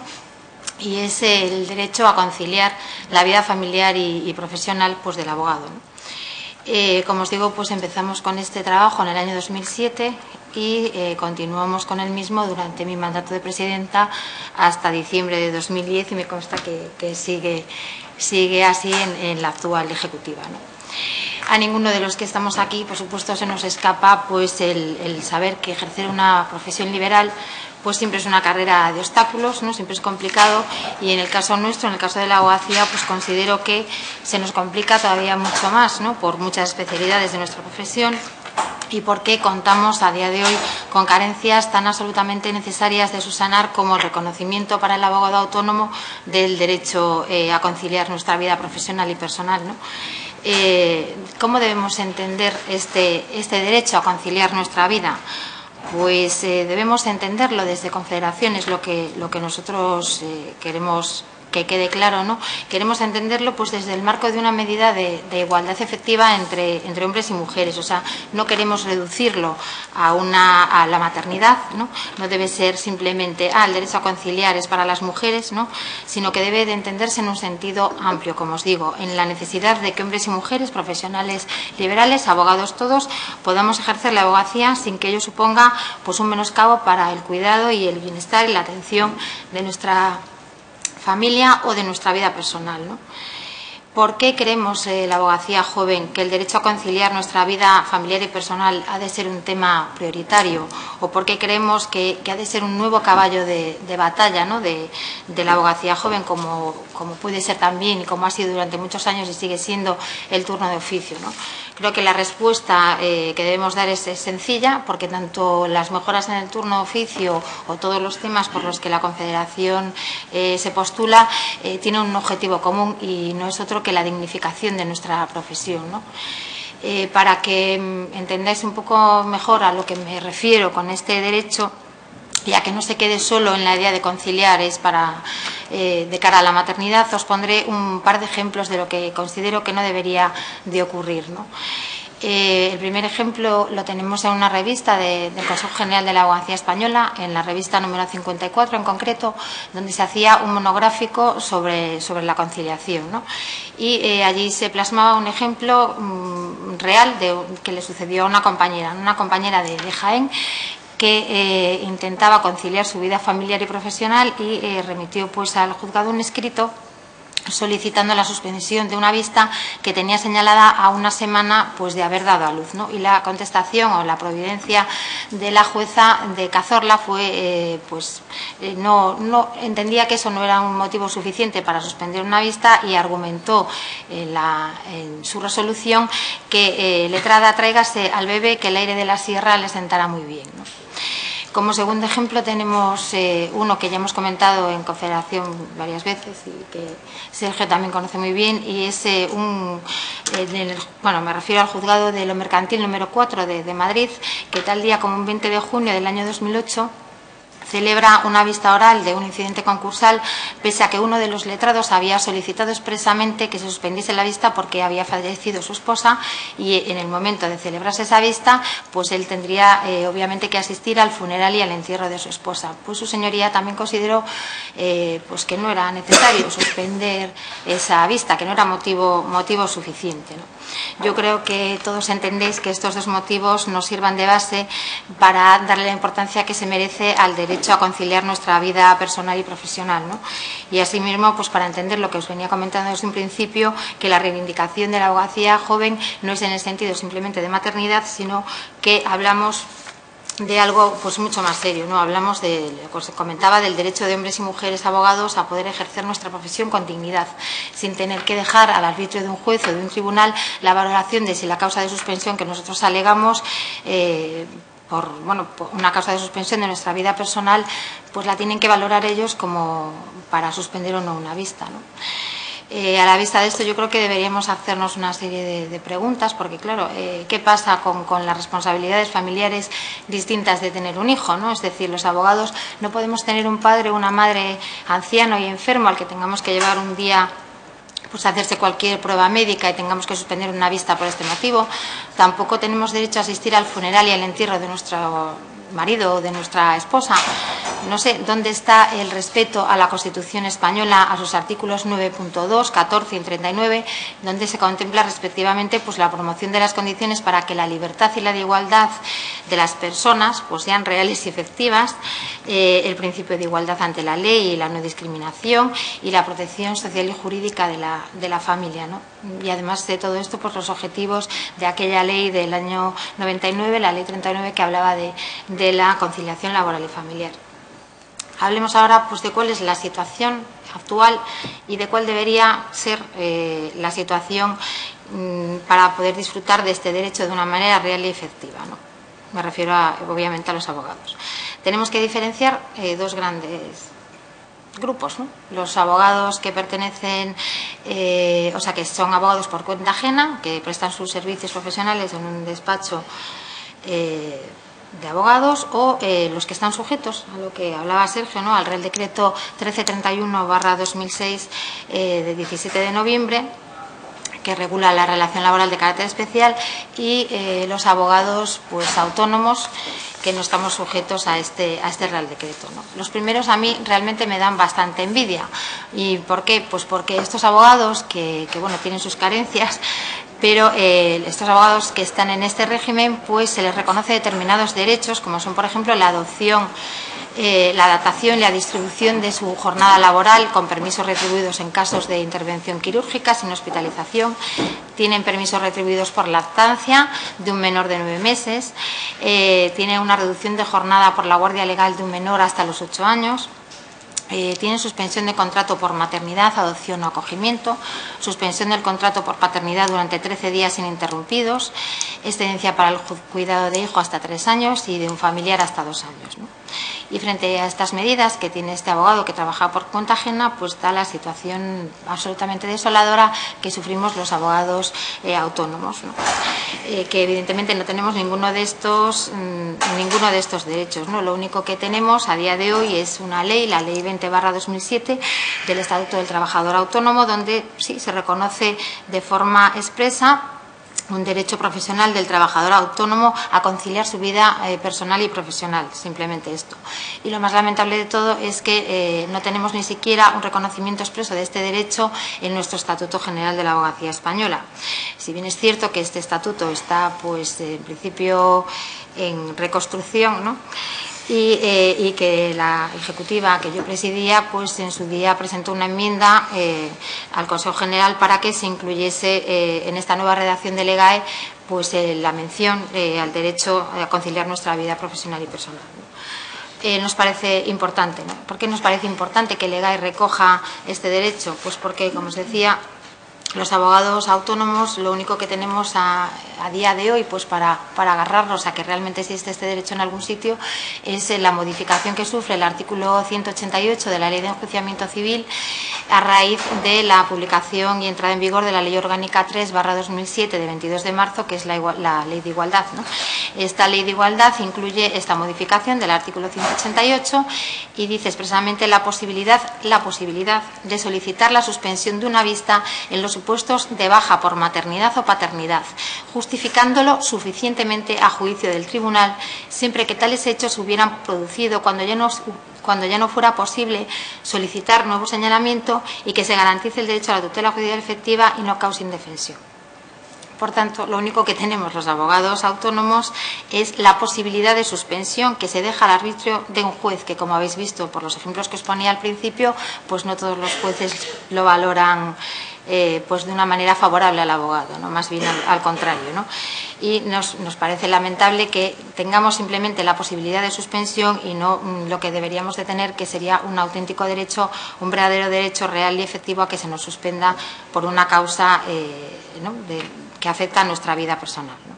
Y es el derecho a conciliar la vida familiar y profesional, pues, del abogado, ¿no? Como os digo, pues empezamos con este trabajo en el año 2007 y continuamos con el mismo durante mi mandato de presidenta hasta diciembre de 2010 y me consta que sigue así en la actual ejecutiva, ¿no? A ninguno de los que estamos aquí, por supuesto, se nos escapa pues el saber que ejercer una profesión liberal pues siempre es una carrera de obstáculos, ¿no? Siempre es complicado, y en el caso nuestro, en el caso de la abogacía, pues considero que se nos complica todavía mucho más, ¿no? Por muchas especialidades de nuestra profesión y porque contamos a día de hoy con carencias tan absolutamente necesarias de subsanar como el reconocimiento para el abogado autónomo del derecho a conciliar nuestra vida profesional y personal, ¿no? ¿Cómo debemos entender este derecho a conciliar nuestra vida? Pues debemos entenderlo desde confederaciones, lo que nosotros queremos que quede claro, ¿no? Queremos entenderlo pues desde el marco de una medida de igualdad efectiva entre hombres y mujeres. O sea, no queremos reducirlo a la maternidad, ¿no? No debe ser simplemente el derecho a conciliar es para las mujeres, ¿no? Sino que debe de entenderse en un sentido amplio, como os digo, en la necesidad de que hombres y mujeres, profesionales liberales, abogados todos, podamos ejercer la abogacía sin que ello suponga pues un menoscabo para el cuidado y el bienestar y la atención de nuestra familia o de nuestra vida personal, ¿no? ¿Por qué creemos la abogacía joven que el derecho a conciliar nuestra vida familiar y personal ha de ser un tema prioritario? ¿O por qué creemos que ha de ser un nuevo caballo de batalla, ¿no? de la abogacía joven, como puede ser también y como ha sido durante muchos años y sigue siendo el turno de oficio, ¿no? Creo que la respuesta que debemos dar es sencilla, porque tanto las mejoras en el turno de oficio o todos los temas por los que la Confederación se postula tienen un objetivo común y no es otro que la dignificación de nuestra profesión, ¿no? Para que entendáis un poco mejor a lo que me refiero con este derecho, ya que no se quede solo en la idea de conciliar, es de cara a la maternidad, os pondré un par de ejemplos de lo que considero que no debería de ocurrir, ¿no? El primer ejemplo lo tenemos en una revista del Consejo General de la Abogacía Española, en la revista número 54 en concreto, donde se hacía un monográfico sobre la conciliación, ¿no? Y allí se plasmaba un ejemplo real que le sucedió a una compañera de Jaén, que intentaba conciliar su vida familiar y profesional y remitió pues al juzgado un escrito solicitando la suspensión de una vista que tenía señalada a una semana pues de haber dado a luz, ¿no? Y la contestación o la providencia de la jueza de Cazorla fue no entendía que eso no era un motivo suficiente para suspender una vista y argumentó en su resolución que letrada, tráigase al bebé que el aire de la sierra le sentará muy bien, ¿no? Como segundo ejemplo tenemos uno que ya hemos comentado en Confederación varias veces y que Sergio también conoce muy bien, y es me refiero al juzgado de lo mercantil número 4 de Madrid, que tal día como un 20 de junio del año 2008 celebra una vista oral de un incidente concursal, pese a que uno de los letrados había solicitado expresamente que se suspendiese la vista porque había fallecido su esposa, y en el momento de celebrarse esa vista, pues él tendría obviamente que asistir al funeral y al entierro de su esposa. Pues su señoría también consideró pues que no era necesario suspender esa vista, que no era motivo suficiente, ¿no? Yo creo que todos entendéis que estos dos motivos nos sirvan de base para darle la importancia que se merece al derecho a conciliar nuestra vida personal y profesional, ¿no? Y asimismo, pues para entender lo que os venía comentando desde un principio, que la reivindicación de la abogacía joven no es en el sentido simplemente de maternidad, sino que hablamos de algo pues mucho más serio, ¿no? Hablamos os comentaba, del derecho de hombres y mujeres abogados a poder ejercer nuestra profesión con dignidad, sin tener que dejar al arbitrio de un juez o de un tribunal la valoración de si la causa de suspensión que nosotros alegamos por una causa de suspensión de nuestra vida personal, pues la tienen que valorar ellos como para suspender o no una vista, ¿no? A la vista de esto, yo creo que deberíamos hacernos una serie de preguntas, porque claro, ¿qué pasa con las responsabilidades familiares distintas de tener un hijo, ¿no? Es decir, los abogados no podemos tener un padre o una madre anciano y enfermo al que tengamos que llevar un día pues a hacerse cualquier prueba médica y tengamos que suspender una vista por este motivo. Tampoco tenemos derecho a asistir al funeral y al entierro de marido o de nuestra esposa. No sé dónde está el respeto a la Constitución española, a sus artículos 9.2, 14 y 39, donde se contempla respectivamente pues la promoción de las condiciones para que la libertad y la igualdad de las personas pues sean reales y efectivas, el principio de igualdad ante la ley y la no discriminación y la protección social y jurídica de la familia, ¿no? Y además de todo esto, pues los objetivos de aquella ley del año 99, la ley 39, que hablaba de la conciliación laboral y familiar. Hablemos ahora pues de cuál es la situación actual y de cuál debería ser la situación para poder disfrutar de este derecho de una manera real y efectiva, ¿no? Me refiero obviamente a los abogados. Tenemos que diferenciar dos grandes grupos, ¿no? Los abogados que pertenecen, o sea, que son abogados por cuenta ajena, que prestan sus servicios profesionales en un despacho de abogados, o los que están sujetos a lo que hablaba Sergio, ¿no? Al Real Decreto 1331/2006 de 17 de noviembre, que regula la relación laboral de carácter especial, y los abogados pues autónomos, que no estamos sujetos a este Real Decreto, ¿no? Los primeros a mí realmente me dan bastante envidia. ¿Y por qué? Pues porque estos abogados que bueno, tienen sus carencias, pero estos abogados que están en este régimen pues se les reconoce determinados derechos, como son por ejemplo la adopción, la adaptación y la distribución de su jornada laboral con permisos retribuidos en casos de intervención quirúrgica sin hospitalización. Tienen permisos retribuidos por lactancia de un menor de 9 meses. Tienen una reducción de jornada por la guardia legal de un menor hasta los 8 años. Tienen suspensión de contrato por maternidad, adopción o acogimiento, suspensión del contrato por paternidad durante 13 días ininterrumpidos, excedencia para el cuidado de hijo hasta 3 años y de un familiar hasta 2 años, ¿no? Y frente a estas medidas que tiene este abogado que trabaja por cuenta ajena, pues da la situación absolutamente desoladora que sufrimos los abogados autónomos, ¿no? Que evidentemente no tenemos ninguno de estos derechos, ¿no? Lo único que tenemos a día de hoy es una ley, la Ley 20/2007 del Estatuto del Trabajador Autónomo, donde sí se reconoce de forma expresa un derecho profesional del trabajador autónomo a conciliar su vida personal y profesional, simplemente esto. Y lo más lamentable de todo es que no tenemos ni siquiera un reconocimiento expreso de este derecho en nuestro Estatuto General de la Abogacía Española. Si bien es cierto que este estatuto está, pues, en principio en reconstrucción, ¿no? Y que la ejecutiva que yo presidía pues en su día presentó una enmienda al Consejo General para que se incluyese en esta nueva redacción de LEGAE pues la mención al derecho a conciliar nuestra vida profesional y personal, ¿no? Nos parece importante, ¿no? ¿Por qué nos parece importante que LEGAE recoja este derecho? Pues porque, como os decía, los abogados autónomos lo único que tenemos a día de hoy pues para agarrarnos a que realmente existe este derecho en algún sitio es la modificación que sufre el artículo 188 de la Ley de Enjuiciamiento Civil a raíz de la publicación y entrada en vigor de la Ley Orgánica 3/2007 de 22 de marzo, que es la Ley de Igualdad, ¿no? Esta Ley de Igualdad incluye esta modificación del artículo 188 y dice expresamente la posibilidad de solicitar la suspensión de una vista en los supuestos de baja por maternidad o paternidad, justificándolo suficientemente a juicio del tribunal, siempre que tales hechos se hubieran producido cuando ya no fuera posible solicitar nuevo señalamiento y que se garantice el derecho a la tutela judicial efectiva y no cause indefensión. Por tanto, lo único que tenemos los abogados autónomos es la posibilidad de suspensión que se deja al arbitrio de un juez, que, como habéis visto por los ejemplos que os ponía al principio, pues no todos los jueces lo valoran pues de una manera favorable al abogado, ¿no? Más bien al contrario, ¿no? Y nos parece lamentable que tengamos simplemente la posibilidad de suspensión y no lo que deberíamos de tener, que sería un auténtico derecho, un verdadero derecho real y efectivo a que se nos suspenda por una causa ¿no? que afecta a nuestra vida personal, ¿no?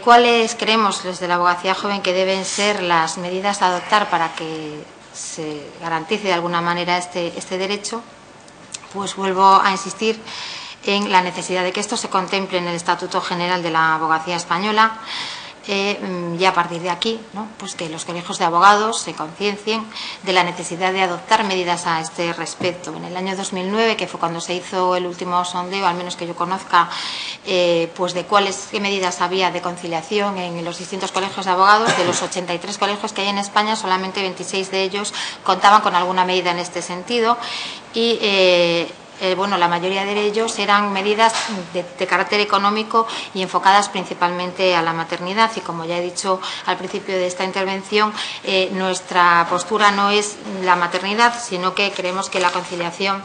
¿Cuáles creemos desde la abogacía joven que deben ser las medidas a adoptar para que se garantice de alguna manera este derecho? Pues vuelvo a insistir en la necesidad de que esto se contemple en el Estatuto General de la Abogacía Española, y a partir de aquí, ¿no?, pues que los colegios de abogados se conciencien de la necesidad de adoptar medidas a este respecto. En el año 2009, que fue cuando se hizo el último sondeo, al menos que yo conozca, pues de qué medidas había de conciliación en los distintos colegios de abogados, de los 83 colegios que hay en España, solamente 26 de ellos contaban con alguna medida en este sentido y bueno, la mayoría de ellos eran medidas de carácter económico y enfocadas principalmente a la maternidad. Y como ya he dicho al principio de esta intervención, nuestra postura no es la maternidad, sino que creemos que la conciliación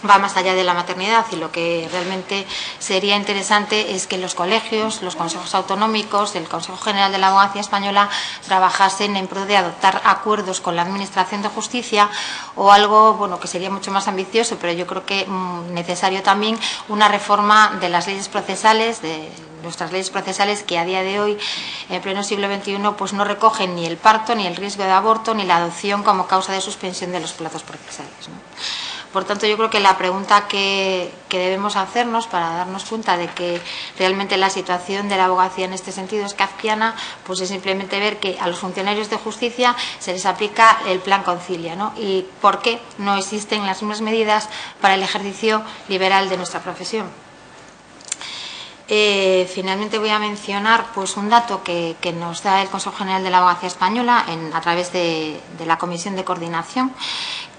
va más allá de la maternidad, y lo que realmente sería interesante es que los colegios, los consejos autonómicos, el Consejo General de la Abogacía Española trabajasen en pro de adoptar acuerdos con la Administración de Justicia, o algo, bueno, que sería mucho más ambicioso, pero yo creo que necesario también, una reforma de las leyes procesales, de nuestras leyes procesales, que a día de hoy, en pleno siglo XXI, pues no recogen ni el parto, ni el riesgo de aborto, ni la adopción como causa de suspensión de los plazos procesales, ¿no? Por tanto, yo creo que la pregunta que debemos hacernos para darnos cuenta de que realmente la situación de la abogacía en este sentido es kafkiana, pues es simplemente ver que a los funcionarios de justicia se les aplica el plan Concilia, ¿no? Y por qué no existen las mismas medidas para el ejercicio liberal de nuestra profesión. Finalmente voy a mencionar pues un dato que nos da el Consejo General de la Abogacía Española a través de la Comisión de Coordinación,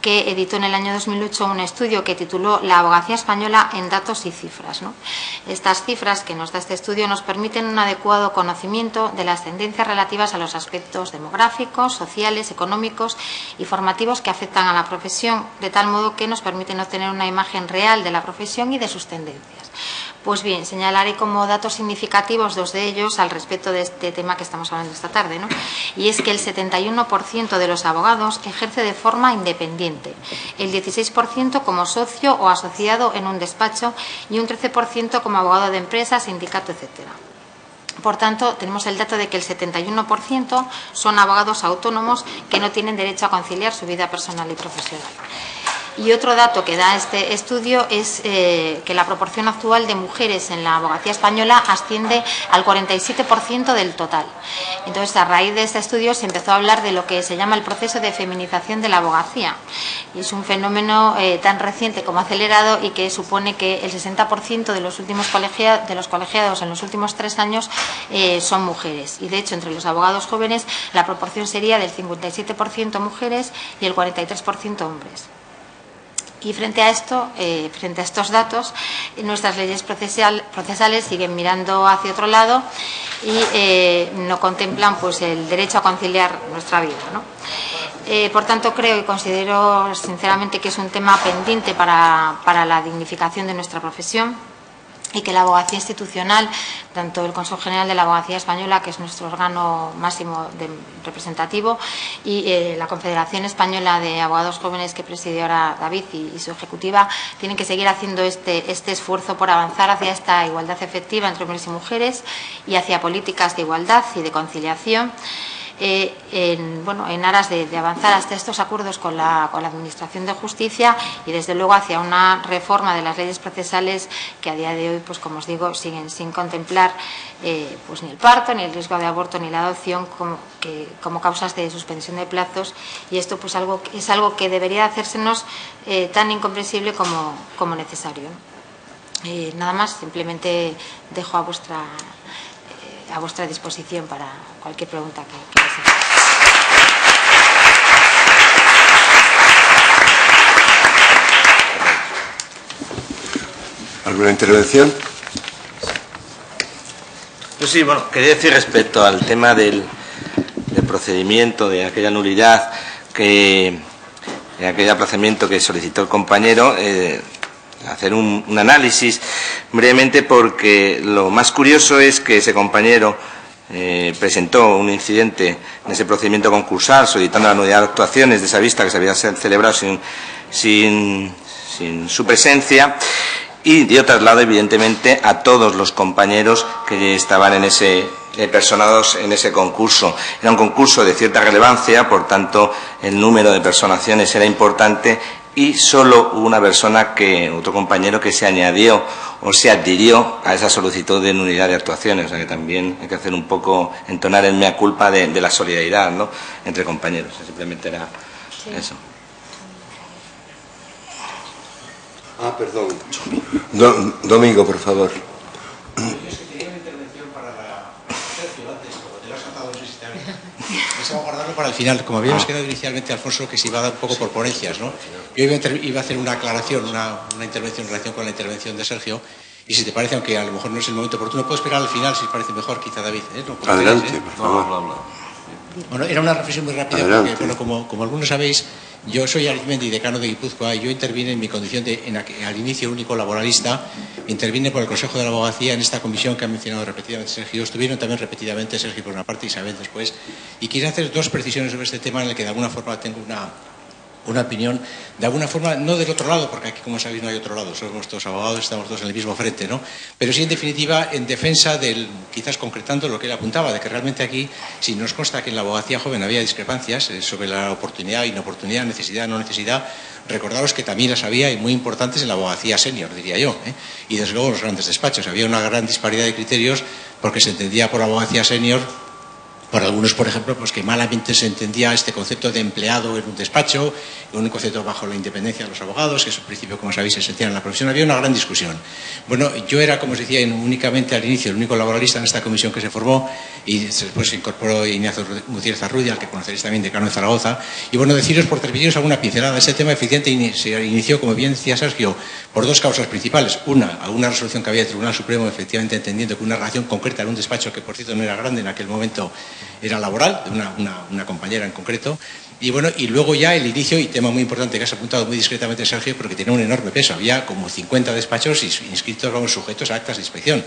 que editó en el año 2008 un estudio que tituló La abogacía española en datos y cifras, ¿no? Estas cifras que nos da este estudio nos permiten un adecuado conocimiento de las tendencias relativas a los aspectos demográficos, sociales, económicos y formativos que afectan a la profesión, de tal modo que nos permiten obtener una imagen real de la profesión y de sus tendencias. Pues bien, señalaré como datos significativos dos de ellos al respecto de este tema que estamos hablando esta tarde, ¿no? Y es que el 71% de los abogados ejerce de forma independiente, el 16% como socio o asociado en un despacho y un 13% como abogado de empresa, sindicato, etcétera. Por tanto, tenemos el dato de que el 71% son abogados autónomos que no tienen derecho a conciliar su vida personal y profesional. Y otro dato que da este estudio es que la proporción actual de mujeres en la abogacía española asciende al 47% del total. Entonces, a raíz de este estudio se empezó a hablar de lo que se llama el proceso de feminización de la abogacía. Y es un fenómeno tan reciente como acelerado, y que supone que el 60% de los últimos colegiados en los últimos 3 años son mujeres. Y de hecho, entre los abogados jóvenes la proporción sería del 57% mujeres y el 43% hombres. Y frente a esto, frente a estos datos, nuestras leyes procesales siguen mirando hacia otro lado y no contemplan pues el derecho a conciliar nuestra vida, ¿no? Por tanto, creo y considero sinceramente que es un tema pendiente para la dignificación de nuestra profesión, y que la abogacía institucional, tanto el Consejo General de la Abogacía Española, que es nuestro órgano máximo representativo, y la Confederación Española de Abogados Jóvenes, que preside ahora David, y su ejecutiva, tienen que seguir haciendo este esfuerzo por avanzar hacia esta igualdad efectiva entre hombres y mujeres y hacia políticas de igualdad y de conciliación, en aras de avanzar hasta estos acuerdos con la Administración de Justicia, y desde luego hacia una reforma de las leyes procesales que a día de hoy, pues como os digo, siguen sin contemplar pues ni el parto, ni el riesgo de aborto, ni la adopción como causas de suspensión de plazos, y esto pues es algo que debería hacérsenos tan incomprensible como necesario, ¿no? Nada más, simplemente dejo a vuestra disposición para cualquier pregunta que les haga. ¿Alguna intervención? Pues sí, bueno, quería decir respecto al tema del procedimiento, de aquella nulidad, de aquel aplazamiento que solicitó el compañero, hacer un análisis brevemente, porque lo más curioso es que ese compañero presentó un incidente en ese procedimiento concursal solicitando la nulidad de actuaciones de esa vista que se había celebrado sin su presencia, y dio traslado evidentemente a todos los compañeros que estaban personados en ese concurso. Era un concurso de cierta relevancia, por tanto el número de personaciones era importante, y solo hubo una persona, otro compañero, que se añadió o se adhirió a esa solicitud de nulidad de actuaciones. O sea que también hay que hacer un poco, entonar el mea culpa de la solidaridad, ¿no?, entre compañeros. Simplemente era eso. Perdón. Domingo, por favor. Vamos a guardarlo para el final. Como habíamos quedado inicialmente, Alfonso, que se iba a dar un poco por ponencias, ¿no? Yo iba a hacer una aclaración, una intervención en relación con la intervención de Sergio. Y si te parece, aunque a lo mejor no es el momento oportuno, puedo esperar al final, si parece mejor, quizá, David. ¿No? Adelante, por favor. Bueno, era una reflexión muy rápida. Adelante. Porque, bueno, como algunos sabéis, yo soy Arizmendi, decano de Guipúzcoa, y yo intervine en mi condición al inicio único laboralista, intervine por el Consejo de la Abogacía en esta comisión que ha mencionado repetidamente Sergio. Estuvieron también repetidamente Sergio por una parte y Isabel después. Y quise hacer dos precisiones sobre este tema en el que de alguna forma tengo una opinión, de alguna forma, no del otro lado, porque aquí, como sabéis, no hay otro lado, somos todos abogados, estamos todos en el mismo frente, ¿no? Pero sí, en definitiva, en defensa quizás concretando lo que él apuntaba, de que realmente aquí, si nos consta que en la abogacía joven había discrepancias sobre la oportunidad, inoportunidad, necesidad, no necesidad, recordaros que también las había, y muy importantes, en la abogacía senior, diría yo, ¿eh? Y desde luego en los grandes despachos. Había una gran disparidad de criterios, porque se entendía por abogacía senior, por algunos, por ejemplo, pues que malamente se entendía este concepto de empleado en un despacho, un concepto bajo la independencia de los abogados, que es un principio, como sabéis, esencial en la profesión. Había una gran discusión. Bueno, yo era, como os decía, únicamente al inicio el único laboralista en esta comisión que se formó, y después se incorporó Ignacio Gutiérrez Arrudia, al que conoceréis también, decano de Zaragoza. Y bueno, deciros, por transmitiros alguna pincelada, ese tema eficiente se inició, como bien decía Sergio, por dos causas principales. Una resolución que había el Tribunal Supremo, efectivamente entendiendo que una relación concreta en un despacho, que por cierto no era grande en aquel momento, era laboral, de una compañera en concreto. Y bueno, y luego ya el inicio, y tema muy importante que has apuntado muy discretamente, Sergio, porque tiene un enorme peso. Había como 50 despachos inscritos, vamos, sujetos a actas de inspección.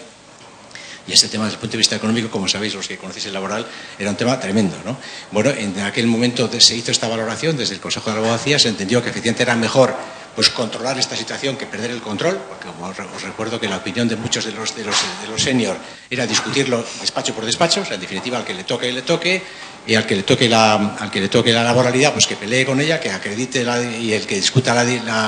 Y este tema, desde el punto de vista económico, como sabéis los que conocéis el laboral, era un tema tremendo, ¿no? Bueno, en aquel momento se hizo esta valoración desde el Consejo de la Abogacía, se entendió que efectivamente era mejor pues controlar esta situación que perder el control, porque como os recuerdo que la opinión de muchos de los senior era discutirlo despacho por despacho, o sea, en definitiva, al que le toque, y al que le toque la laboralidad, pues que pelee con ella, que acredite y el que discuta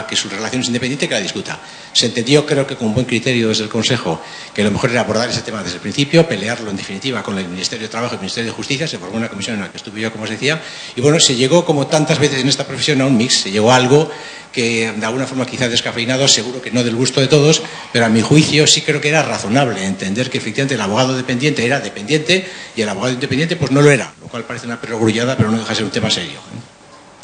que su relación es independiente, que la discuta. Se entendió, creo que con buen criterio desde el Consejo, que lo mejor era abordar ese tema desde el principio, pelearlo en definitiva con el Ministerio de Trabajo y el Ministerio de Justicia. Se formó una comisión en la que estuve yo, como os decía, y bueno, se llegó, como tantas veces en esta profesión, a un mix, se llegó a algo que de alguna forma quizás descafeinado, seguro que no del gusto de todos, pero a mi juicio sí creo que era razonable entender que efectivamente el abogado dependiente era dependiente y el abogado independiente pues no lo era, lo cual parece una perogrullada, pero no deja de ser un tema serio.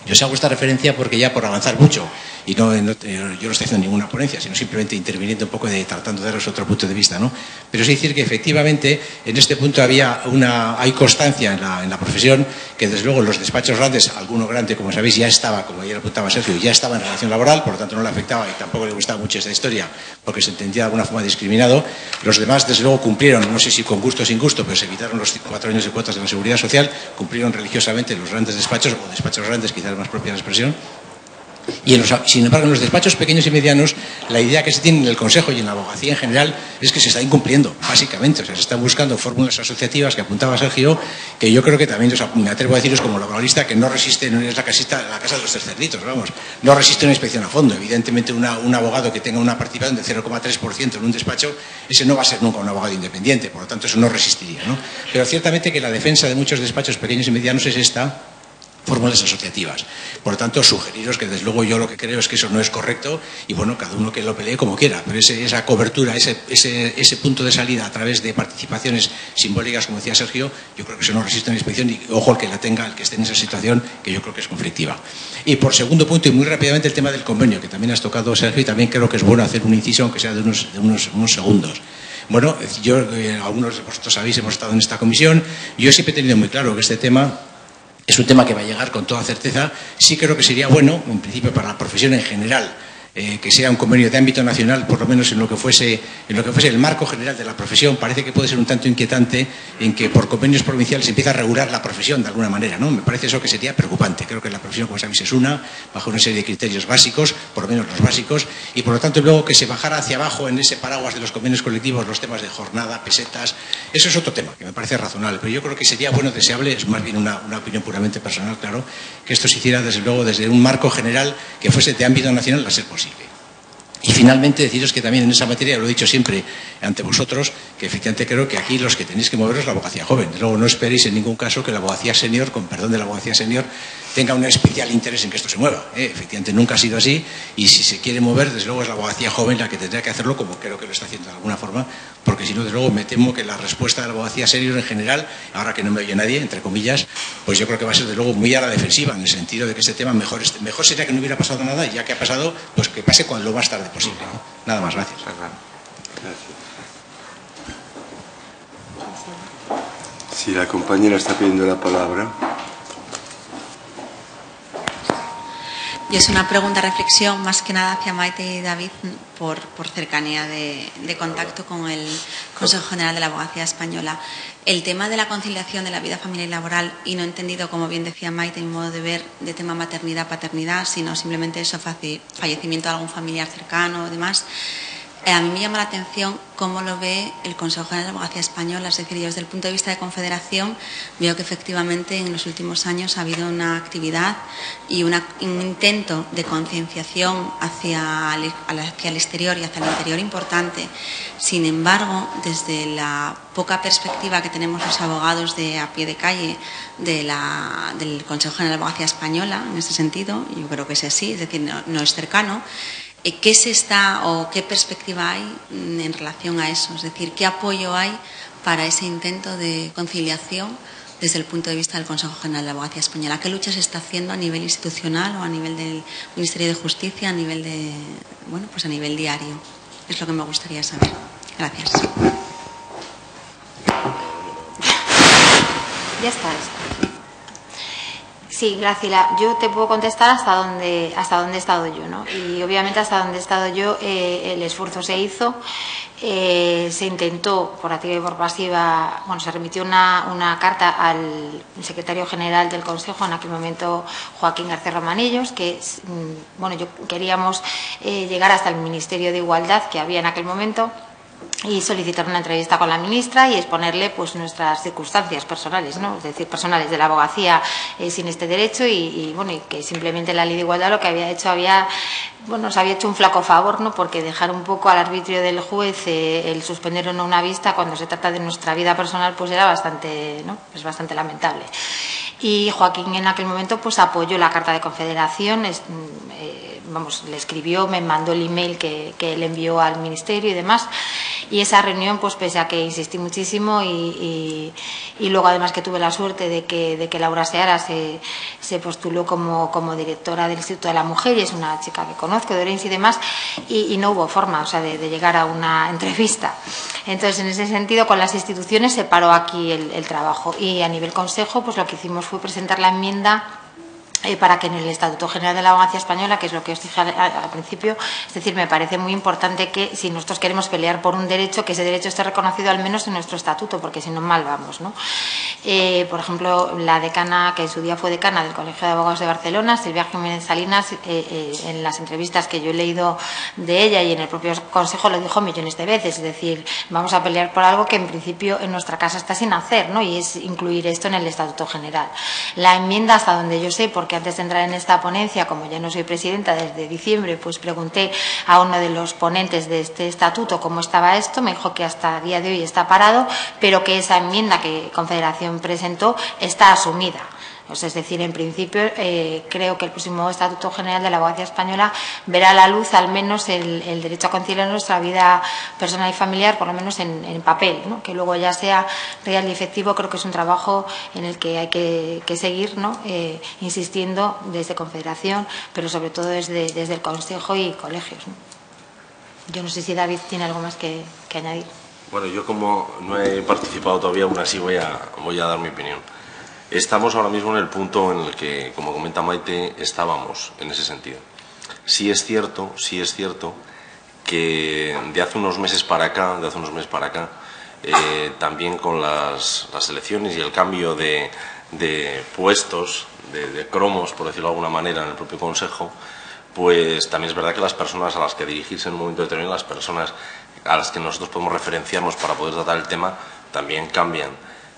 Yo os hago esta referencia porque ya por avanzar mucho, y yo no estoy haciendo ninguna ponencia, sino simplemente interviniendo un poco tratando de daros otro punto de vista, ¿no? Pero es decir que efectivamente en este punto hay constancia en la profesión, que desde luego los despachos grandes, alguno grande, como sabéis, ya estaba, como ya lo apuntaba Sergio, ya estaba en relación laboral, por lo tanto no le afectaba y tampoco le gustaba mucho esta historia, porque se entendía de alguna forma discriminado. Los demás, desde luego, cumplieron, no sé si con gusto o sin gusto, pero se evitaron los 4 años de cuotas de la Seguridad Social, cumplieron religiosamente los grandes despachos, o despachos grandes, quizás más propia la expresión. Y sin embargo, en los despachos pequeños y medianos, la idea que se tiene en el Consejo y en la abogacía en general es que se está incumpliendo, básicamente. O sea, se están buscando fórmulas asociativas que apuntaba Sergio, que yo creo que también me atrevo a deciros como laboralista que no resiste, no es la casa de los tercerditos, vamos, no resiste una inspección a fondo. Evidentemente, un abogado que tenga una participación del 0,3% en un despacho, ese no va a ser nunca un abogado independiente, por lo tanto, eso no resistiría, ¿no? Pero ciertamente que la defensa de muchos despachos pequeños y medianos es esta: fórmulas asociativas. Por lo tanto, sugeriros que desde luego yo lo que creo es que eso no es correcto y bueno, cada uno que lo pelee como quiera, pero esa cobertura, ese punto de salida a través de participaciones simbólicas, como decía Sergio, yo creo que eso no resiste una inspección y ojo el que la tenga, el que esté en esa situación, que yo creo que es conflictiva. Y por segundo punto, y muy rápidamente, el tema del convenio, que también has tocado, Sergio, y también creo que es bueno hacer un inciso, aunque sea de unos segundos. Bueno, algunos de vosotros sabéis, hemos estado en esta comisión, yo siempre he tenido muy claro que este tema es un tema que va a llegar con toda certeza. Sí creo que sería bueno, en principio para la profesión en general, que sea un convenio de ámbito nacional, por lo menos en lo que fuese el marco general de la profesión. Parece que puede ser un tanto inquietante en que por convenios provinciales se empieza a regular la profesión de alguna manera, ¿no? Me parece eso que sería preocupante. Creo que la profesión, como sabéis, es una, bajo una serie de criterios básicos, por lo menos los básicos, y por lo tanto luego que se bajara hacia abajo en ese paraguas de los convenios colectivos los temas de jornada, pesetas, eso es otro tema que me parece razonable, pero yo creo que sería bueno, deseable, es más bien una opinión puramente personal, claro, que esto se hiciera desde luego desde un marco general que fuese de ámbito nacional a ser posible. Y finalmente deciros que también en esa materia, lo he dicho siempre ante vosotros, que efectivamente creo que aquí los que tenéis que moveros es la abogacía joven. Luego no esperéis en ningún caso que la abogacía senior, con perdón de la abogacía senior, tenga un especial interés en que esto se mueva. Efectivamente nunca ha sido así, y si se quiere mover, desde luego es la abogacía joven la que tendrá que hacerlo, como creo que lo está haciendo de alguna forma, porque si no, desde luego me temo que la respuesta de la abogacía senior en general, ahora que no me oye nadie, entre comillas, pues yo creo que va a ser desde luego muy a la defensiva, en el sentido de que este tema mejor sería que no hubiera pasado nada, y ya que ha pasado, pues que pase cuando lo más tarde posible, ¿no? Nada más, gracias. Si la compañera está pidiendo la palabra. Y es una pregunta, reflexión, más que nada hacia Maite y David, por cercanía de contacto con el Consejo General de la Abogacía Española. El tema de la conciliación de la vida familiar y laboral, y no entendido, como bien decía Maite, en mi modo de ver, de tema maternidad-paternidad, sino simplemente eso, fallecimiento de algún familiar cercano o demás. A mí me llama la atención cómo lo ve el Consejo General de la Abogacía Española. Es decir, yo desde el punto de vista de confederación veo que efectivamente en los últimos años ha habido una actividad y un intento de concienciación hacia el exterior y hacia el interior importante. Sin embargo, desde la poca perspectiva que tenemos los abogados de a pie de calle del Consejo General de la Abogacía Española, en ese sentido, yo creo que es así, es decir, no es cercano. ¿Qué perspectiva hay en relación a eso? Es decir, ¿qué apoyo hay para ese intento de conciliación desde el punto de vista del Consejo General de la Abogacía Española? ¿Qué lucha se está haciendo a nivel institucional o a nivel del Ministerio de Justicia, a nivel a nivel diario? Es lo que me gustaría saber. Gracias. Ya está. Sí, Graciela, yo te puedo contestar hasta dónde he estado yo, ¿no? Y obviamente hasta donde he estado yo, el esfuerzo se hizo, se intentó por activa y por pasiva, se remitió una carta al secretario general del Consejo, en aquel momento Joaquín García Romanillos, que queríamos llegar hasta el Ministerio de Igualdad que había en aquel momento, y solicitar una entrevista con la ministra y exponerle pues nuestras circunstancias personales, ¿no? Es decir, personales de la abogacía sin este derecho y que simplemente la ley de igualdad lo que había hecho nos había hecho un flaco favor, ¿no? Porque dejar un poco al arbitrio del juez el suspender o no una vista cuando se trata de nuestra vida personal pues era bastante lamentable. Y Joaquín en aquel momento pues apoyó la carta de confederación, le escribió, me mandó el email que él envió al ministerio y demás. Y esa reunión, pues pese a que insistí muchísimo y luego además que tuve la suerte de que Laura Seara se postuló como directora del Instituto de la Mujer, y es una chica que conozco de Orense y demás, y no hubo forma, de llegar a una entrevista. Entonces, en ese sentido, con las instituciones se paró aquí el trabajo, y a nivel consejo, pues lo que hicimos fue presentar la enmienda para que en el Estatuto General de la Abogacía Española, que es lo que os dije al principio, es decir, me parece muy importante que si nosotros queremos pelear por un derecho, que ese derecho esté reconocido al menos en nuestro estatuto, porque si no mal vamos, ¿no? Por ejemplo, la decana, que en su día fue decana del Colegio de Abogados de Barcelona, Silvia Jiménez Salinas, en las entrevistas que yo he leído de ella y en el propio Consejo lo dijo millones de veces, es decir, vamos a pelear por algo que en principio en nuestra casa está sin hacer, ¿no? Y es incluir esto en el Estatuto General. La enmienda, hasta donde yo sé, porque antes de entrar en esta ponencia, como ya no soy presidenta desde diciembre, pues pregunté a uno de los ponentes de este estatuto cómo estaba esto, me dijo que hasta el día de hoy está parado, pero que esa enmienda que Confederación presentó está asumida. Es decir, en principio creo que el próximo Estatuto General de la Abogacía Española verá a la luz al menos el derecho a conciliar nuestra vida personal y familiar, por lo menos en papel, ¿no? Que luego ya sea real y efectivo, creo que es un trabajo en el que hay que seguir, ¿no? Insistiendo desde Confederación, pero sobre todo desde el Consejo y colegios, ¿no? Yo no sé si David tiene algo más que añadir. Bueno, yo como no he participado todavía, aún así voy a dar mi opinión. Estamos ahora mismo en el punto en el que, como comenta Maite, estábamos en ese sentido. sí es cierto que de hace unos meses para acá, también con las elecciones y el cambio de puestos, de cromos, por decirlo de alguna manera, en el propio Consejo, pues también es verdad que las personas a las que dirigirse en un momento determinado, las personas a las que nosotros podemos referenciarnos para poder tratar el tema, también cambian.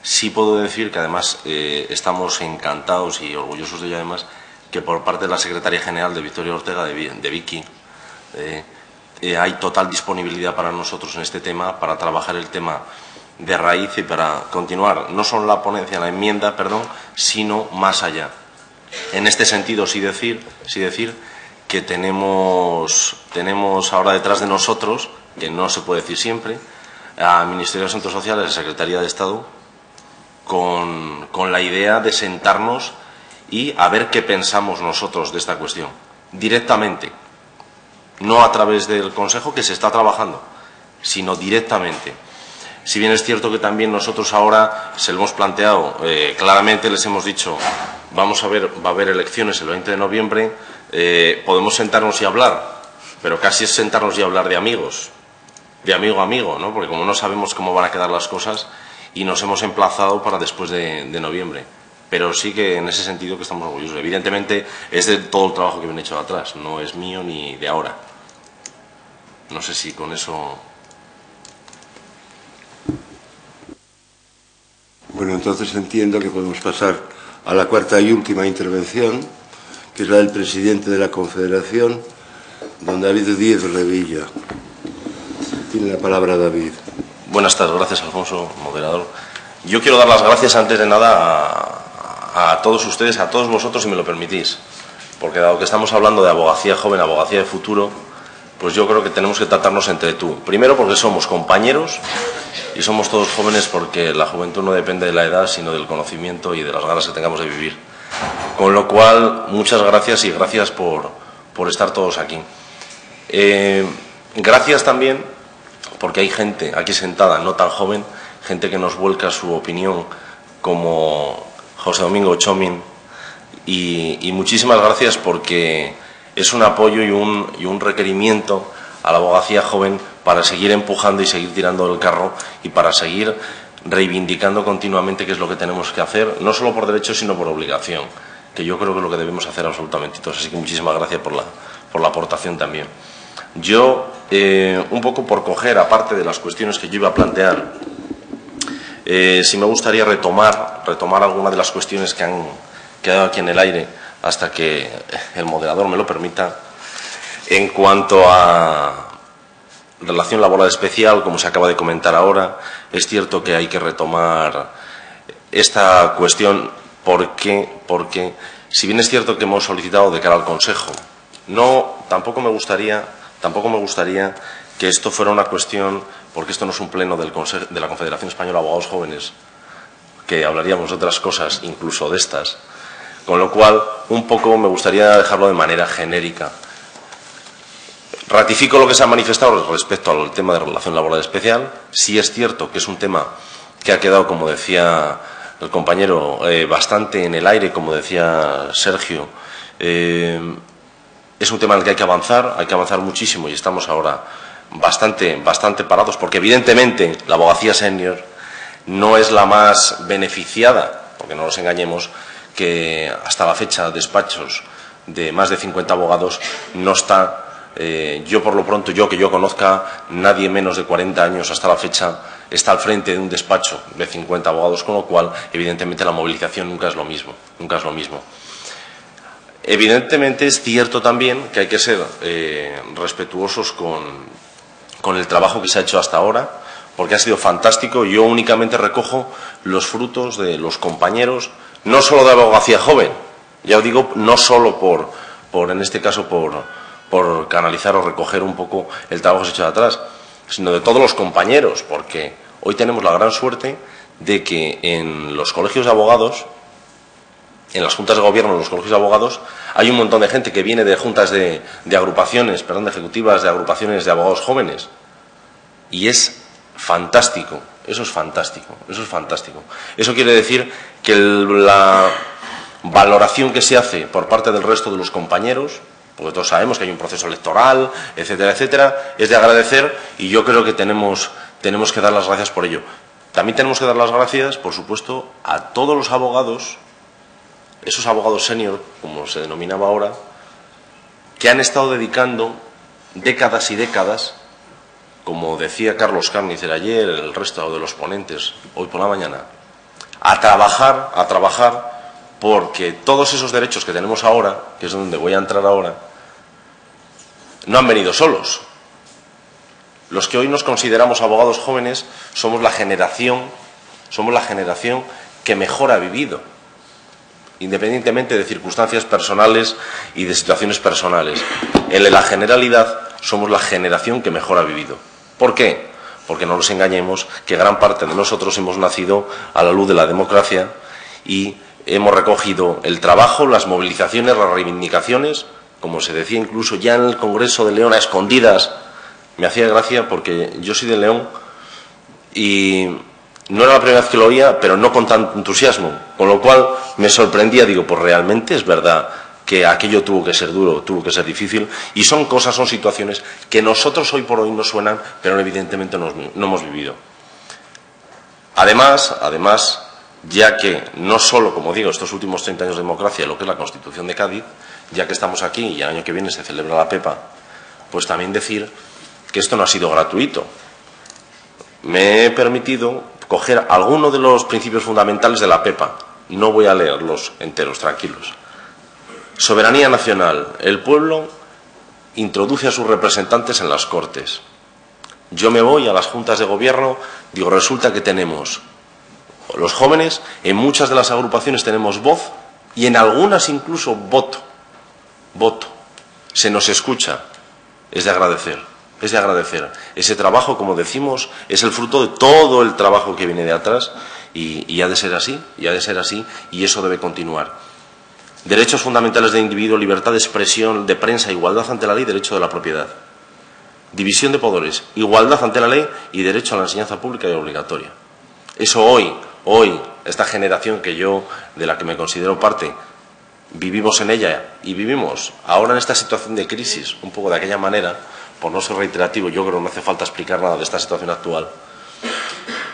Sí puedo decir que además estamos encantados y orgullosos de ello, además, que por parte de la Secretaria General de Victoria Ortega, de Vicky, hay total disponibilidad para nosotros en este tema, para trabajar el tema de raíz y para continuar, no solo la ponencia, la enmienda, sino más allá. En este sentido, sí decir que tenemos ahora detrás de nosotros, que no se puede decir siempre, al Ministerio de Asuntos Sociales, a la Secretaría de Estado, con la idea de sentarnos y a ver qué pensamos nosotros de esta cuestión, directamente, no a través del Consejo, que se está trabajando, sino directamente. Si bien es cierto que también nosotros ahora se lo hemos planteado, claramente les hemos dicho, va a haber elecciones el 20 de noviembre, podemos sentarnos y hablar, pero casi es sentarnos y hablar de amigos, de amigo a amigo, ¿no? Porque como no sabemos cómo van a quedar las cosas, y nos hemos emplazado para después de noviembre. Pero sí que en ese sentido que estamos orgullosos. Evidentemente es de todo el trabajo que viene hecho de atrás, no es mío ni de ahora. No sé si con eso... Bueno, entonces entiendo que podemos pasar a la cuarta y última intervención, que es la del presidente de la Confederación, don David Díez Revilla. Tiene la palabra David. Buenas tardes, gracias Alfonso, moderador. Yo quiero dar las gracias antes de nada a todos ustedes, a todos vosotros, si me lo permitís, porque dado que estamos hablando de abogacía joven, abogacía de futuro, pues yo creo que tenemos que tratarnos entre tú. Primero porque somos compañeros y somos todos jóvenes, porque la juventud no depende de la edad, sino del conocimiento y de las ganas que tengamos de vivir. Con lo cual, muchas gracias y gracias por estar todos aquí. Gracias también porque hay gente aquí sentada, no tan joven, gente que nos vuelca su opinión, como José Domingo Chomin, y muchísimas gracias porque es un apoyo y un requerimiento a la abogacía joven para seguir empujando y seguir tirando del carro y para seguir reivindicando continuamente qué es lo que tenemos que hacer, no solo por derecho, sino por obligación, que yo creo que es lo que debemos hacer absolutamente todos. Así que muchísimas gracias por la aportación también. Yo, un poco por coger, aparte de las cuestiones que yo iba a plantear, sí me gustaría retomar algunas de las cuestiones que han quedado aquí en el aire, hasta que el moderador me lo permita. En cuanto a relación laboral especial, como se acaba de comentar ahora, es cierto que hay que retomar esta cuestión. Porque si bien es cierto que hemos solicitado de cara al Consejo, tampoco me gustaría que esto fuera una cuestión, porque esto no es un pleno de la Confederación Española de Abogados Jóvenes, que hablaríamos de otras cosas, incluso de estas, con lo cual un poco me gustaría dejarlo de manera genérica. Ratifico lo que se ha manifestado respecto al tema de relación laboral especial. Sí es cierto que es un tema que ha quedado, como decía el compañero, bastante en el aire, como decía Sergio. Es un tema en el que hay que avanzar muchísimo, y estamos ahora bastante parados, porque evidentemente la abogacía senior no es la más beneficiada, porque no nos engañemos, que hasta la fecha despachos de más de 50 abogados no está, yo por lo pronto, que yo conozca, nadie menos de 40 años hasta la fecha está al frente de un despacho de 50 abogados, con lo cual evidentemente la movilización nunca es lo mismo. Evidentemente es cierto también que hay que ser respetuosos con el trabajo que se ha hecho hasta ahora, porque ha sido fantástico. Yo únicamente recojo los frutos de los compañeros, no solo de abogacía joven, ya os digo, no solo en este caso por canalizar o recoger un poco el trabajo que se ha hecho de atrás, sino de todos los compañeros, porque hoy tenemos la gran suerte de que en los colegios de abogados, en las juntas de gobierno, en los colegios de abogados, hay un montón de gente que viene de juntas de agrupaciones, de ejecutivas de agrupaciones de abogados jóvenes. Y es fantástico, eso es fantástico. Eso quiere decir que la valoración que se hace por parte del resto de los compañeros porque todos sabemos que hay un proceso electoral, etcétera, etcétera, es de agradecer y yo creo que tenemos que dar las gracias por ello. También tenemos que dar las gracias, por supuesto, a todos los abogados, esos abogados senior, como se denominaba ahora, que han estado dedicando décadas y décadas, como decía Carlos Cárnicer ayer, el resto de los ponentes hoy por la mañana, a trabajar porque todos esos derechos que tenemos ahora, que es donde voy a entrar ahora, no han venido solos. Los que hoy nos consideramos abogados jóvenes somos la generación que mejor ha vivido, independientemente de circunstancias personales y de situaciones personales. En la generalidad somos la generación que mejor ha vivido. ¿Por qué? Porque no nos engañemos que gran parte de nosotros hemos nacido a la luz de la democracia y hemos recogido el trabajo, las movilizaciones, las reivindicaciones, como se decía incluso ya en el Congreso de León a escondidas. Me hacía gracia porque yo soy de León y no era la primera vez que lo oía, pero no con tanto entusiasmo, con lo cual me sorprendía, digo, pues realmente es verdad que aquello tuvo que ser duro, tuvo que ser difícil, y son cosas, son situaciones que nosotros hoy por hoy nos suenan, pero evidentemente no hemos vivido. Además, ya que no solo, como digo, estos últimos 30 años de democracia, lo que es la Constitución de Cádiz, ya que estamos aquí y el año que viene se celebra la PEPA, pues también decir que esto no ha sido gratuito. Me he permitido coger algunos de los principios fundamentales de la PEPA. No voy a leerlos enteros, tranquilos. Soberanía nacional. El pueblo introduce a sus representantes en las Cortes. Yo me voy a las juntas de gobierno, digo, resulta que tenemos, los jóvenes, en muchas de las agrupaciones tenemos voz y en algunas incluso voto. Se nos escucha. Es de agradecer. Es de agradecer. Ese trabajo, como decimos, es el fruto de todo el trabajo que viene de atrás y ha de ser así, y eso debe continuar. Derechos fundamentales del individuo, libertad de expresión, de prensa, igualdad ante la ley, derecho de la propiedad. División de poderes, igualdad ante la ley y derecho a la enseñanza pública y obligatoria. Eso hoy, esta generación de la que me considero parte, vivimos en ella y vivimos ahora en esta situación de crisis, un poco de aquella manera, por no ser reiterativo, yo creo que no hace falta explicar nada de esta situación actual.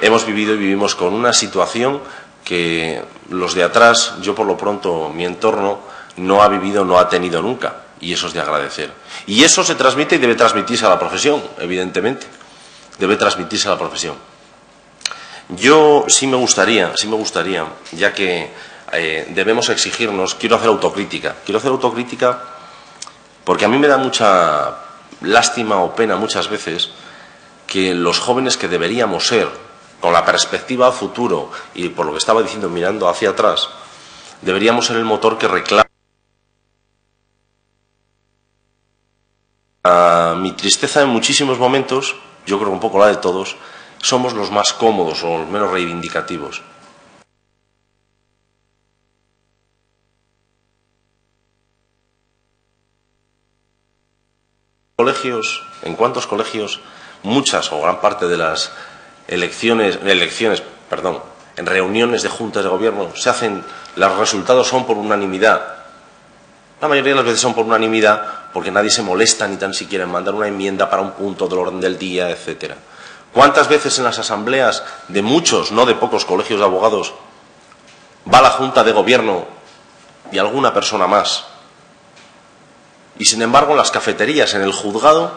Hemos vivido y vivimos con una situación que los de atrás, yo por lo pronto, mi entorno, no ha vivido, no ha tenido nunca, y eso es de agradecer. Y eso se transmite y debe transmitirse a la profesión, evidentemente, debe transmitirse a la profesión. Yo sí me gustaría, ya que debemos exigirnos, quiero hacer autocrítica porque a mí me da mucha lástima o pena muchas veces que los jóvenes que deberíamos ser, con la perspectiva a futuro y por lo que estaba diciendo mirando hacia atrás, deberíamos ser el motor que reclama. Mi tristeza en muchísimos momentos, yo creo que un poco la de todos, somos los más cómodos o los menos reivindicativos. ¿En cuántos colegios, muchas o gran parte de las en reuniones de juntas de gobierno los resultados son por unanimidad? La mayoría de las veces son por unanimidad porque nadie se molesta ni tan siquiera en mandar una enmienda para un punto del orden del día, etcétera. ¿Cuántas veces en las asambleas de muchos, no de pocos colegios de abogados, va la junta de gobierno y alguna persona más? Y sin embargo en las cafeterías, en el juzgado,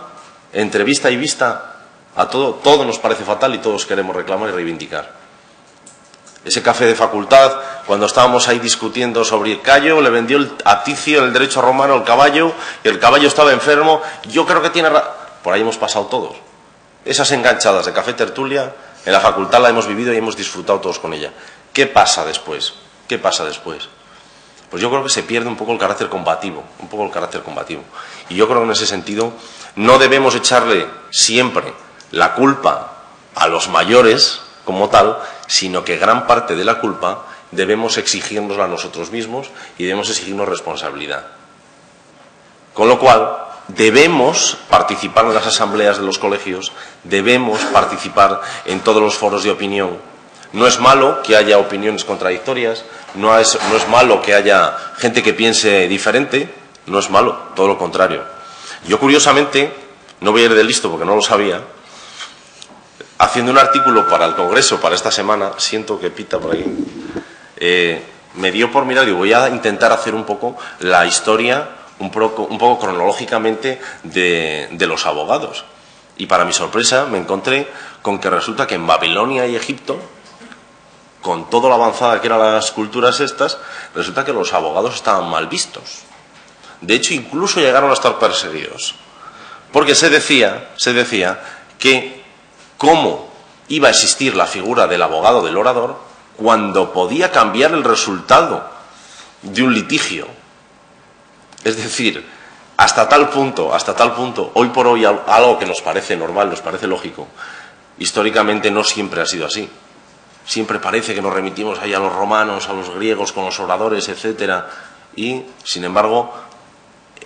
entre vista y vista, a todo nos parece fatal y todos queremos reclamar y reivindicar. Ese café de facultad, cuando estábamos ahí discutiendo sobre el Cayo, le vendió a Ticio en el derecho romano el caballo, y el caballo estaba enfermo, yo creo que tiene por ahí hemos pasado todos. Esas enganchadas de café tertulia, en la facultad la hemos vivido y hemos disfrutado todos con ella. ¿Qué pasa después? Pues yo creo que se pierde un poco el carácter combativo, Y yo creo que en ese sentido no debemos echarle siempre la culpa a los mayores como tal, sino que gran parte de la culpa debemos exigirnosla a nosotros mismos y debemos exigirnos responsabilidad. Con lo cual, debemos participar en las asambleas de los colegios, debemos participar en todos los foros de opinión. No es malo que haya opiniones contradictorias, no es malo que haya gente que piense diferente, no es malo, todo lo contrario. Yo, curiosamente, no voy a ir de listo porque no lo sabía, haciendo un artículo para el Congreso, para esta semana, siento que pita por aquí, me dio por mirar y voy a intentar hacer un poco la historia, un poco cronológicamente de los abogados. Y para mi sorpresa me encontré con que resulta que en Babilonia y Egipto, con toda la avanzada que eran las culturas estas, resulta que los abogados estaban mal vistos. De hecho, incluso llegaron a estar perseguidos. Porque se decía que cómo iba a existir la figura del abogado, del orador, cuando podía cambiar el resultado de un litigio. Es decir, hasta tal punto, hoy por hoy algo que nos parece normal, nos parece lógico, históricamente no siempre ha sido así. Siempre parece que nos remitimos ahí a los romanos, a los griegos, con los oradores, etcétera, y, sin embargo,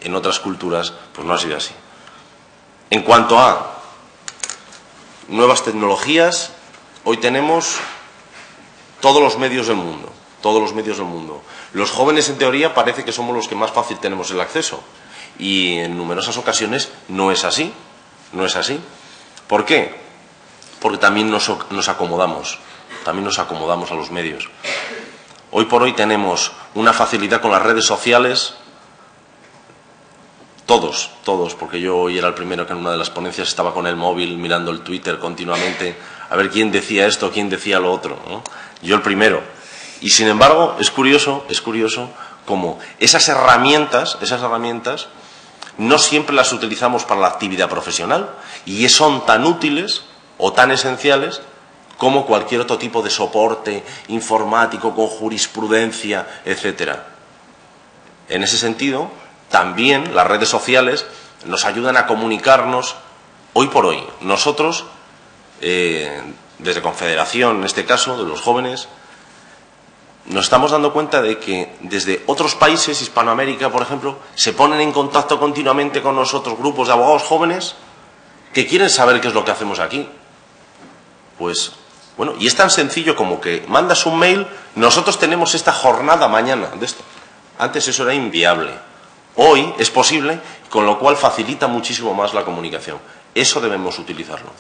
en otras culturas, pues no ha sido así. En cuanto a nuevas tecnologías, hoy tenemos todos los medios del mundo, Los jóvenes, en teoría, parece que somos los que más fácil tenemos el acceso, y en numerosas ocasiones no es así, ¿Por qué? Porque también nos acomodamos a los medios. Hoy por hoy tenemos una facilidad con las redes sociales, todos, porque yo hoy era el primero que en una de las ponencias estaba con el móvil mirando el Twitter continuamente, a ver quién decía esto, quién decía lo otro, ¿no? Yo el primero. Y sin embargo, es curioso cómo esas herramientas no siempre las utilizamos para la actividad profesional y son tan útiles o tan esenciales como cualquier otro tipo de soporte informático con jurisprudencia, etcétera. En ese sentido, también las redes sociales nos ayudan a comunicarnos hoy por hoy. Nosotros, desde Confederación, en este caso, de los jóvenes, nos estamos dando cuenta de que desde otros países, Hispanoamérica, por ejemplo, se ponen en contacto continuamente con nosotros grupos de abogados jóvenes que quieren saber qué es lo que hacemos aquí. Pues, bueno, y es tan sencillo como que mandas un mail, nosotros tenemos esta jornada mañana de esto. Antes eso era inviable. Hoy es posible, con lo cual facilita muchísimo más la comunicación. Eso debemos utilizarlo.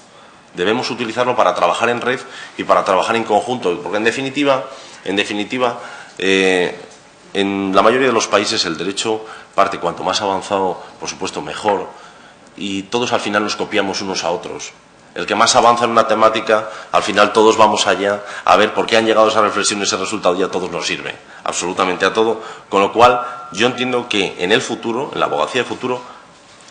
Debemos utilizarlo para trabajar en red y para trabajar en conjunto, porque en definitiva, en la mayoría de los países el derecho parte cuanto más avanzado, por supuesto, mejor, y todos al final nos copiamos unos a otros. El que más avanza en una temática, al final todos vamos allá a ver por qué han llegado a esa reflexión y ese resultado, y a todos nos sirve, absolutamente a todo. Con lo cual, yo entiendo que en el futuro, en la abogacía del futuro,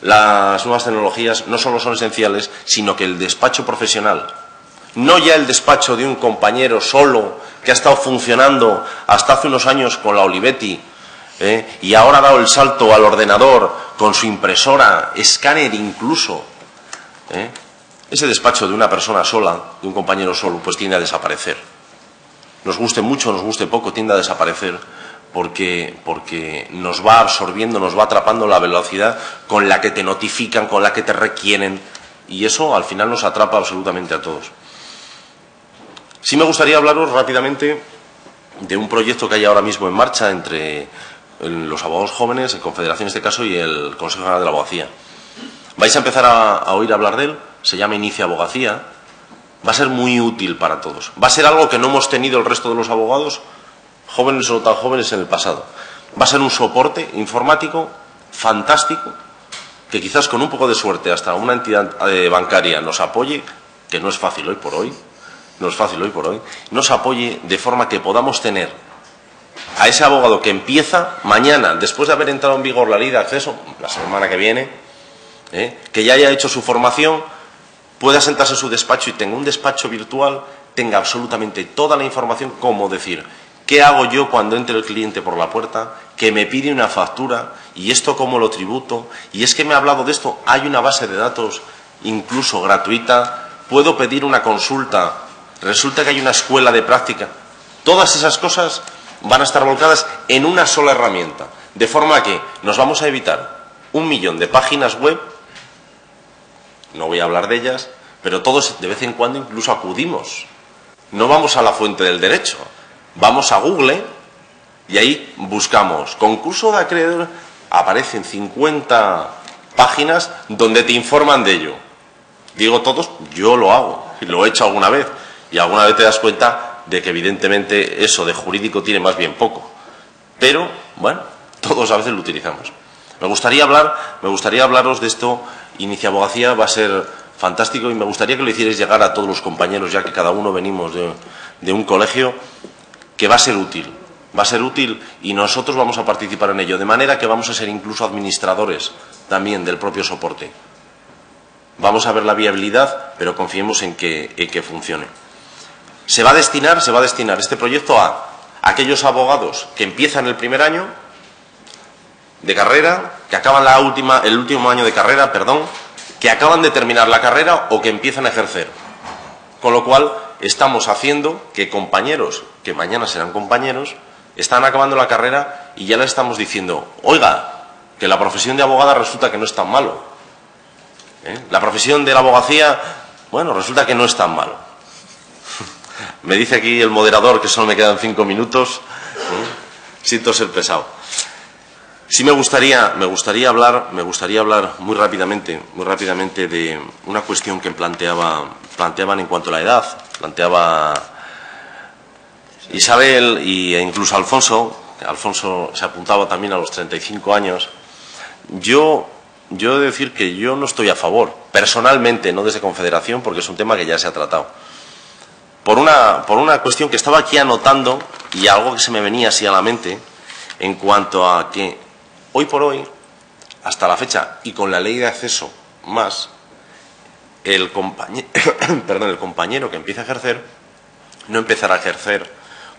las nuevas tecnologías no solo son esenciales, sino que el despacho profesional, no ya el despacho de un compañero solo que ha estado funcionando hasta hace unos años con la Olivetti, y ahora ha dado el salto al ordenador con su impresora, escáner incluso, ese despacho de una persona sola, de un compañero solo, pues tiende a desaparecer. Nos guste mucho, nos guste poco, tiende a desaparecer porque nos va absorbiendo, nos va atrapando la velocidad con la que te notifican, con la que te requieren, y eso al final nos atrapa absolutamente a todos. Sí me gustaría hablaros rápidamente de un proyecto que hay ahora mismo en marcha entre los abogados jóvenes, en Confederación en este caso, y el Consejo General de la Abogacía. Vais a empezar a oír hablar de él, se llama Inicia Abogacía, va a ser muy útil para todos. Va a ser algo que no hemos tenido el resto de los abogados, jóvenes o no tan jóvenes, en el pasado. Va a ser un soporte informático fantástico, que quizás con un poco de suerte hasta una entidad bancaria nos apoye, que no es fácil hoy por hoy, nos apoye de forma que podamos tener a ese abogado que empieza mañana, después de haber entrado en vigor la ley de acceso, la semana que viene, que ya haya hecho su formación, pueda sentarse en su despacho y tenga un despacho virtual, tenga absolutamente toda la información, como decir, ¿qué hago yo cuando entre el cliente por la puerta, que me pide una factura, y esto cómo lo tributo, y es que me ha hablado de esto, hay una base de datos incluso gratuita, puedo pedir una consulta, resulta que hay una escuela de práctica? Todas esas cosas van a estar volcadas en una sola herramienta, de forma que nos vamos a evitar 1 millón de páginas web. No voy a hablar de ellas, pero todos de vez en cuando incluso acudimos. No vamos a la fuente del derecho, vamos a Google y ahí buscamos concurso de acreedores, aparecen 50 páginas donde te informan de ello. Digo todos, yo lo hago, lo he hecho alguna vez, y alguna vez te das cuenta de que evidentemente eso de jurídico tiene más bien poco. Pero, bueno, todos a veces lo utilizamos. Me gustaría hablaros de esto. Iniciabogacía va a ser fantástico y me gustaría que lo hicierais llegar a todos los compañeros, ya que cada uno venimos de un colegio, que va a ser útil. Va a ser útil y nosotros vamos a participar en ello, de manera que vamos a ser incluso administradores también del propio soporte. Vamos a ver la viabilidad, pero confiemos en que funcione. Se va a destinar este proyecto a aquellos abogados que empiezan el primer año de carrera, que acaban el último año de carrera, que acaban de terminar la carrera o que empiezan a ejercer. Con lo cual, estamos haciendo que compañeros, que mañana serán compañeros, están acabando la carrera y ya les estamos diciendo, oiga, que la profesión de abogada resulta que no es tan malo. La profesión de la abogacía, bueno, resulta que no es tan malo. Me dice aquí el moderador que solo me quedan 5 minutos. Siento ser pesado. Sí me gustaría hablar muy rápidamente de una cuestión que planteaban en cuanto a la edad. Planteaba Isabel e incluso Alfonso. Alfonso se apuntaba también a los 35 años. Yo he de decir que yo no estoy a favor, personalmente, no desde Confederación, porque es un tema que ya se ha tratado. Por una cuestión que estaba aquí anotando y algo que se me venía así a la mente, en cuanto a que hoy por hoy, hasta la fecha, y con la ley de acceso más, el compañero que empieza a ejercer, no empezará a ejercer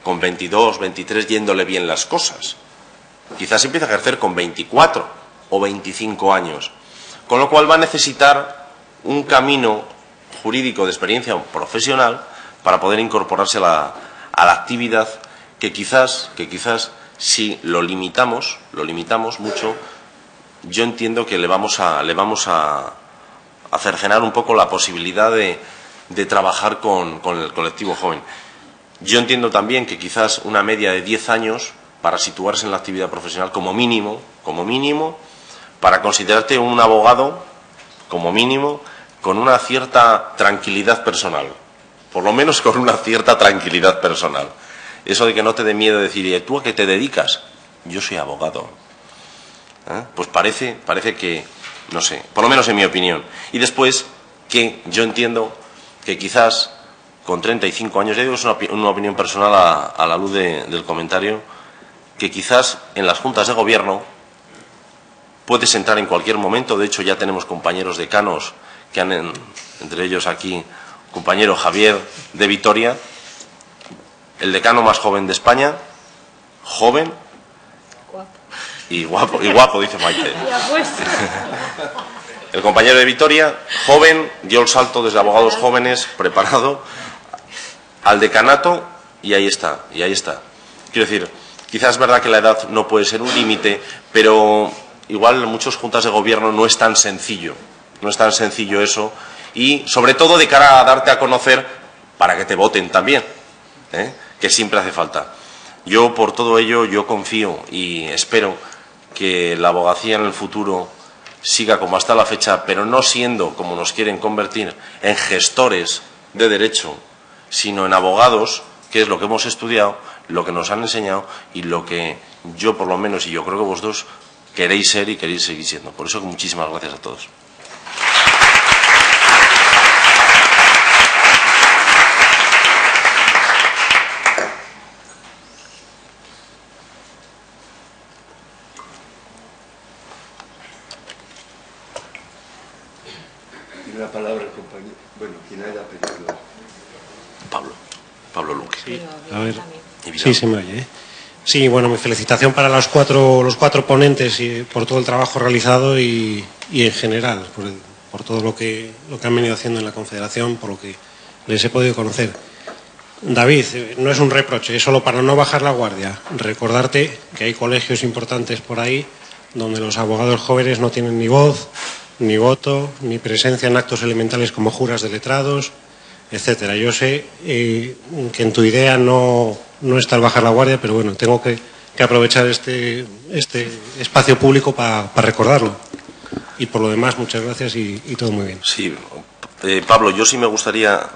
con 22, 23 yéndole bien las cosas. Quizás empieza a ejercer con 24 o 25 años. Con lo cual va a necesitar un camino jurídico de experiencia profesional para poder incorporarse a la actividad que quizás si lo limitamos mucho, yo entiendo que le vamos a cercenar un poco la posibilidad de trabajar con el colectivo joven. Yo entiendo también que quizás una media de 10 años para situarse en la actividad profesional como mínimo, para considerarte un abogado, como mínimo, con una cierta tranquilidad personal. Por lo menos con una cierta tranquilidad personal. Eso de que no te dé miedo decir, ¿y tú a qué te dedicas? Yo soy abogado. Pues parece que, no sé, por lo menos en mi opinión. Y después, que yo entiendo que quizás con 35 años, ya digo, es una opinión personal a la luz del comentario, que quizás en las juntas de gobierno puedes entrar en cualquier momento. De hecho, ya tenemos compañeros decanos que entre ellos aquí, compañero Javier de Vitoria, el decano más joven de España, joven y guapo, dice Maite. El compañero de Vitoria, joven, dio el salto desde abogados jóvenes, preparado, al decanato y ahí está. Quiero decir, quizás es verdad que la edad no puede ser un límite, pero igual en muchas juntas de gobierno no es tan sencillo eso, y sobre todo de cara a darte a conocer para que te voten también, que siempre hace falta. Yo por todo ello, yo confío y espero que la abogacía en el futuro siga como hasta la fecha, pero no siendo, como nos quieren convertir, en gestores de derecho, sino en abogados, que es lo que hemos estudiado, lo que nos han enseñado y lo que yo por lo menos, y yo creo que vosotros, queréis ser y queréis seguir siendo. Por eso, muchísimas gracias a todos. Tiene la palabra el compañero. Bueno, quien haya pedido. Pablo Luque. Sí, a ver. Sí, se me oye, ¿eh? Sí, bueno, mi felicitación para los cuatro ponentes y por todo el trabajo realizado y en general, por todo lo que han venido haciendo en la Confederación, por lo que les he podido conocer. David, no es un reproche, es solo para no bajar la guardia. Recordarte que hay colegios importantes por ahí donde los abogados jóvenes no tienen ni voz, ni voto, ni presencia en actos elementales como juras de letrados, etcétera. Yo sé que en tu idea no está el bajar la guardia, pero bueno, tengo que aprovechar este espacio público para recordarlo. Y por lo demás, muchas gracias y todo muy bien. Sí, Pablo, yo sí me gustaría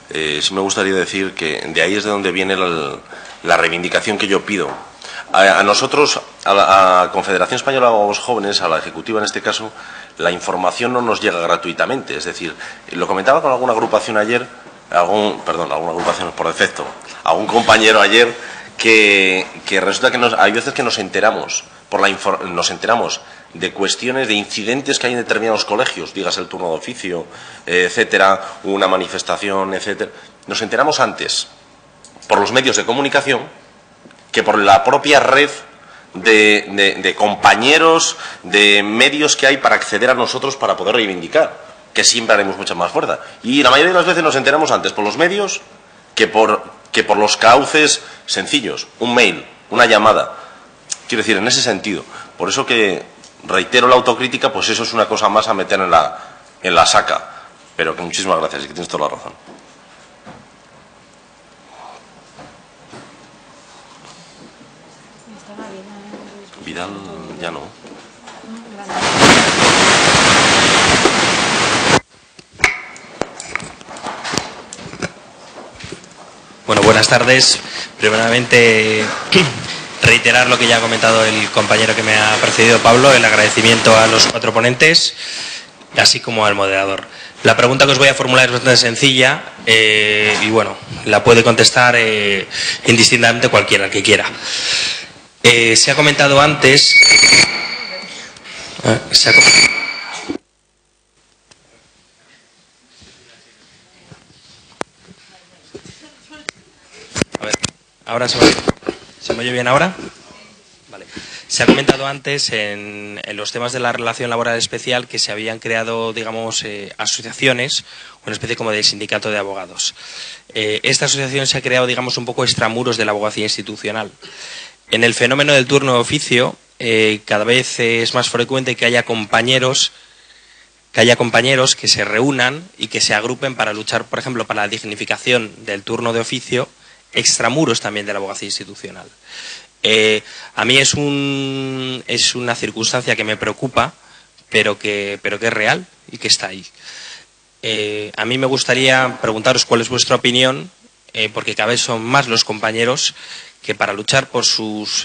decir que de ahí es de donde viene la reivindicación que yo pido. A nosotros, a la Confederación Española de Abogados Jóvenes, a la Ejecutiva en este caso, la información no nos llega gratuitamente. Es decir, lo comentaba con alguna agrupación ayer, alguna agrupación por defecto, algún compañero ayer, que resulta que hay veces que nos enteramos de cuestiones, de incidentes que hay en determinados colegios, digas el turno de oficio, etcétera, una manifestación, etcétera. Nos enteramos antes por los medios de comunicación que por la propia red de compañeros, de medios que hay para acceder a nosotros para poder reivindicar, que siempre haremos mucha más fuerza. Y la mayoría de las veces nos enteramos antes por los medios que por los cauces sencillos, un mail, una llamada. Quiero decir, en ese sentido. Por eso que reitero la autocrítica, pues eso es una cosa más a meter en la saca. Pero que muchísimas gracias y que tienes toda la razón. Vidal ya no. Bueno, buenas tardes. Primeramente, reiterar lo que ya ha comentado el compañero que me ha precedido, Pablo, el agradecimiento a los 4 ponentes, así como al moderador. La pregunta que os voy a formular es bastante sencilla y, bueno, la puede contestar indistintamente cualquiera, el que quiera. Se ha comentado antes... A ver, ahora ¿se me oye bien ahora? Vale. Se ha comentado antes en los temas de la relación laboral especial que se habían creado, digamos, asociaciones, una especie como de sindicato de abogados. Esta asociación se ha creado, digamos, un poco extramuros de la abogacía institucional. En el fenómeno del turno de oficio, cada vez es más frecuente que haya compañeros que se reúnan y que se agrupen para luchar, por ejemplo, para la dignificación del turno de oficio, extramuros también de la abogacía institucional. A mí es una circunstancia que me preocupa, pero que es real y que está ahí. A mí me gustaría preguntaros cuál es vuestra opinión, porque cada vez son más los compañeros que para luchar por sus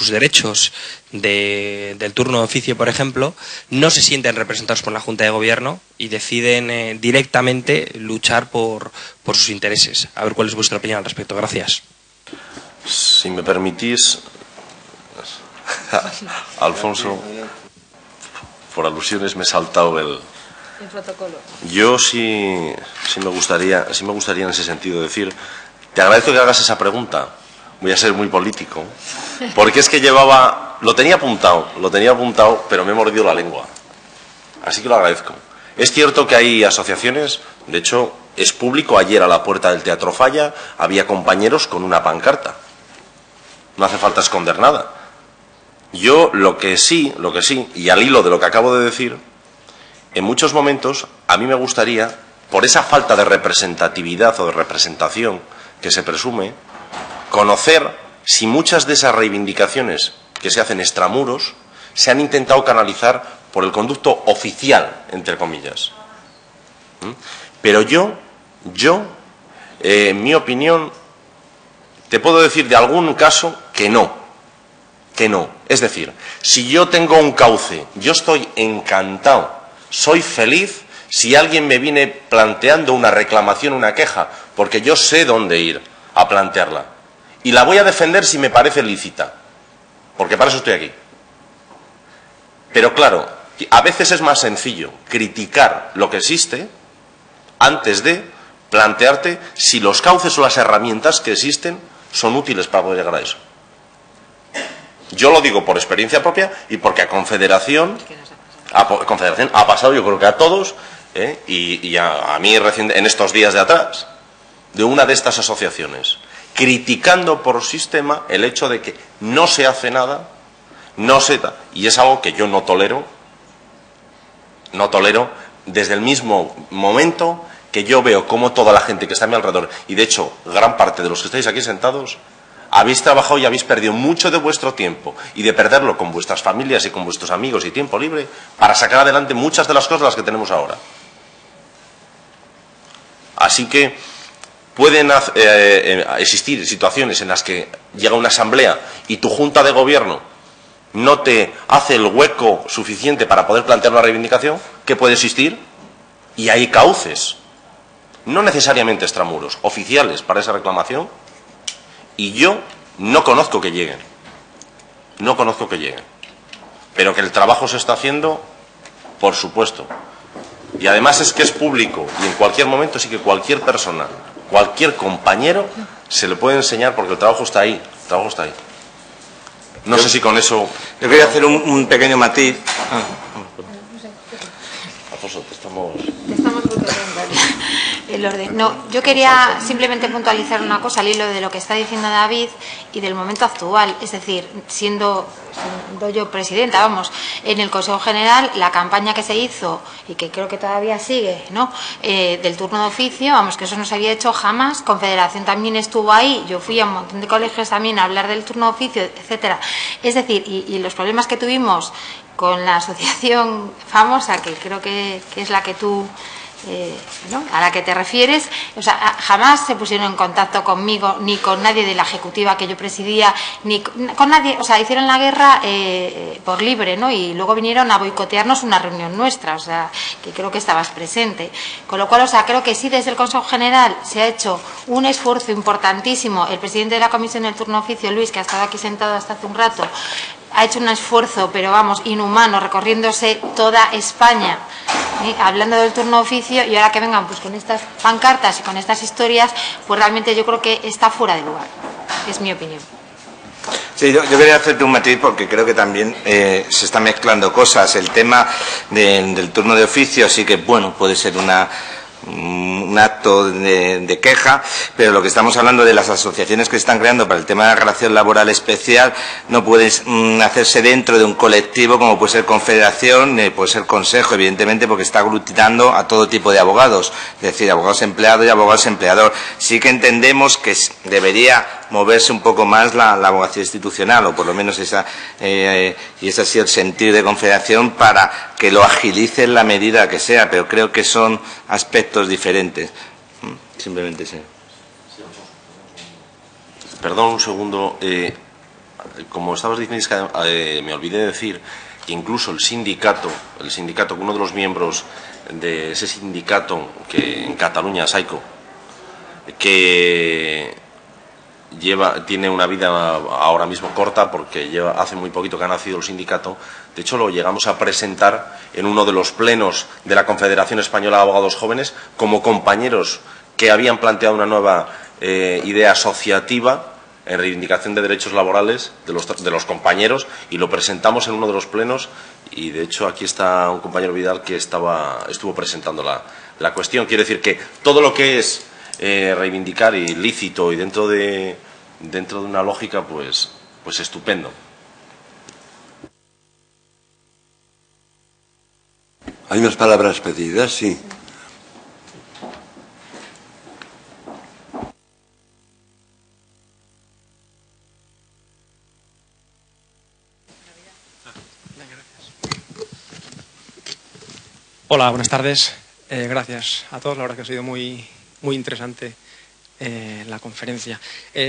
derechos del turno de oficio, por ejemplo, no se sienten representados por la Junta de Gobierno y deciden directamente luchar por sus intereses. A ver cuál es vuestra opinión al respecto. Gracias. Si me permitís, Alfonso, por alusiones me he saltado el protocolo. Yo sí me gustaría en ese sentido decir, te agradezco que hagas esa pregunta. Voy a ser muy político, porque es que lo tenía apuntado, pero me he mordido la lengua. Así que lo agradezco. Es cierto que hay asociaciones, de hecho, es público, ayer a la puerta del Teatro Falla había compañeros con una pancarta. No hace falta esconder nada. Yo lo que sí, y al hilo de lo que acabo de decir, en muchos momentos a mí me gustaría, por esa falta de representatividad o de representación que se presume, conocer si muchas de esas reivindicaciones que se hacen extramuros se han intentado canalizar por el conducto oficial, entre comillas. Pero yo, en mi opinión, te puedo decir de algún caso que no. Es decir, si yo tengo un cauce, yo estoy encantado, soy feliz si alguien me viene planteando una reclamación, una queja, porque yo sé dónde ir a plantearla. Y la voy a defender si me parece lícita, porque para eso estoy aquí. Pero claro, a veces es más sencillo criticar lo que existe antes de plantearte si los cauces o las herramientas que existen son útiles para poder llegar a eso. Yo lo digo por experiencia propia y porque a Confederación ha pasado, yo creo que a todos, y a mí en estos días de atrás, de una de estas asociaciones, criticando por sistema el hecho de que no se hace nada, y es algo que yo no tolero desde el mismo momento que yo veo cómo toda la gente que está a mi alrededor, y de hecho gran parte de los que estáis aquí sentados, Habéis trabajado y habéis perdido mucho de vuestro tiempo y de perderlo con vuestras familias y con vuestros amigos y tiempo libre para sacar adelante muchas de las cosas que tenemos ahora. Así que pueden existir situaciones en las que llega una asamblea y tu junta de gobierno no te hace el hueco suficiente para poder plantear una reivindicación, que puede existir, y hay cauces, no necesariamente extramuros, oficiales para esa reclamación, y yo no conozco que lleguen. No conozco que lleguen. Pero que el trabajo se está haciendo, por supuesto. Y además es que es público, y en cualquier momento sí que cualquier persona, cualquier compañero, se le puede enseñar porque el trabajo está ahí. El trabajo está ahí. No sé si con eso... Yo quería hacer un pequeño matiz. Alfonso, te estamos el orden. No, yo quería simplemente puntualizar una cosa al hilo de lo que está diciendo David y del momento actual. Es decir, siendo yo presidenta, vamos, en el Consejo General, la campaña que se hizo y que creo que todavía sigue, ¿no? Del turno de oficio, vamos, que eso no se había hecho jamás. Confederación también estuvo ahí. Yo fui a un montón de colegios también a hablar del turno de oficio, etcétera. Es decir, y los problemas que tuvimos con la asociación famosa, que creo que es la que tú... ¿no? a la que te refieres, o sea, jamás se pusieron en contacto conmigo ni con nadie de la ejecutiva que yo presidía, ni con nadie, o sea, hicieron la guerra por libre, ¿no? Y luego vinieron a boicotearnos una reunión nuestra, o sea, que creo que estabas presente, con lo cual, o sea, creo que sí, desde el Consejo General se ha hecho un esfuerzo importantísimo. El presidente de la Comisión del Turno Oficio, Luis, que ha estado aquí sentado hasta hace un rato, ha hecho un esfuerzo, pero vamos, inhumano, recorriéndose toda España, hablando del turno oficio, y ahora que vengan pues con estas pancartas y con estas historias, pues realmente yo creo que está fuera de lugar. Es mi opinión. Sí, yo quería hacerte un matiz porque creo que también se están mezclando cosas. El tema del turno de oficio sí que, bueno, puede ser un acto de queja, pero lo que estamos hablando de las asociaciones que se están creando para el tema de la relación laboral especial no puede hacerse dentro de un colectivo como puede ser confederación, puede ser consejo, evidentemente, porque está aglutinando a todo tipo de abogados, es decir, abogados empleados y abogados empleador. Sí que entendemos que debería moverse un poco más la abogacía institucional, o por lo menos y ese ha sido el sentido de confederación, para que lo agilice en la medida que sea, pero creo que son aspectos diferentes. Simplemente sí. Perdón un segundo. Como estabas diciendo, es que, me olvidé de decir que incluso el sindicato, uno de los miembros de ese sindicato que en Cataluña, SAICO, que tiene una vida ahora mismo corta porque hace muy poquito que ha nacido el sindicato. De hecho, lo llegamos a presentar en uno de los plenos de la Confederación Española de Abogados Jóvenes como compañeros que habían planteado una nueva idea asociativa en reivindicación de derechos laborales de los compañeros, y lo presentamos en uno de los plenos, y de hecho aquí está un compañero Vidal que estuvo presentando la cuestión. Quiero decir que todo lo que es reivindicar ilícito y dentro de una lógica, pues estupendo. ¿Hay más palabras pedidas? Sí. Hola, buenas tardes. Gracias a todos. La verdad que ha sido muy interesante la conferencia.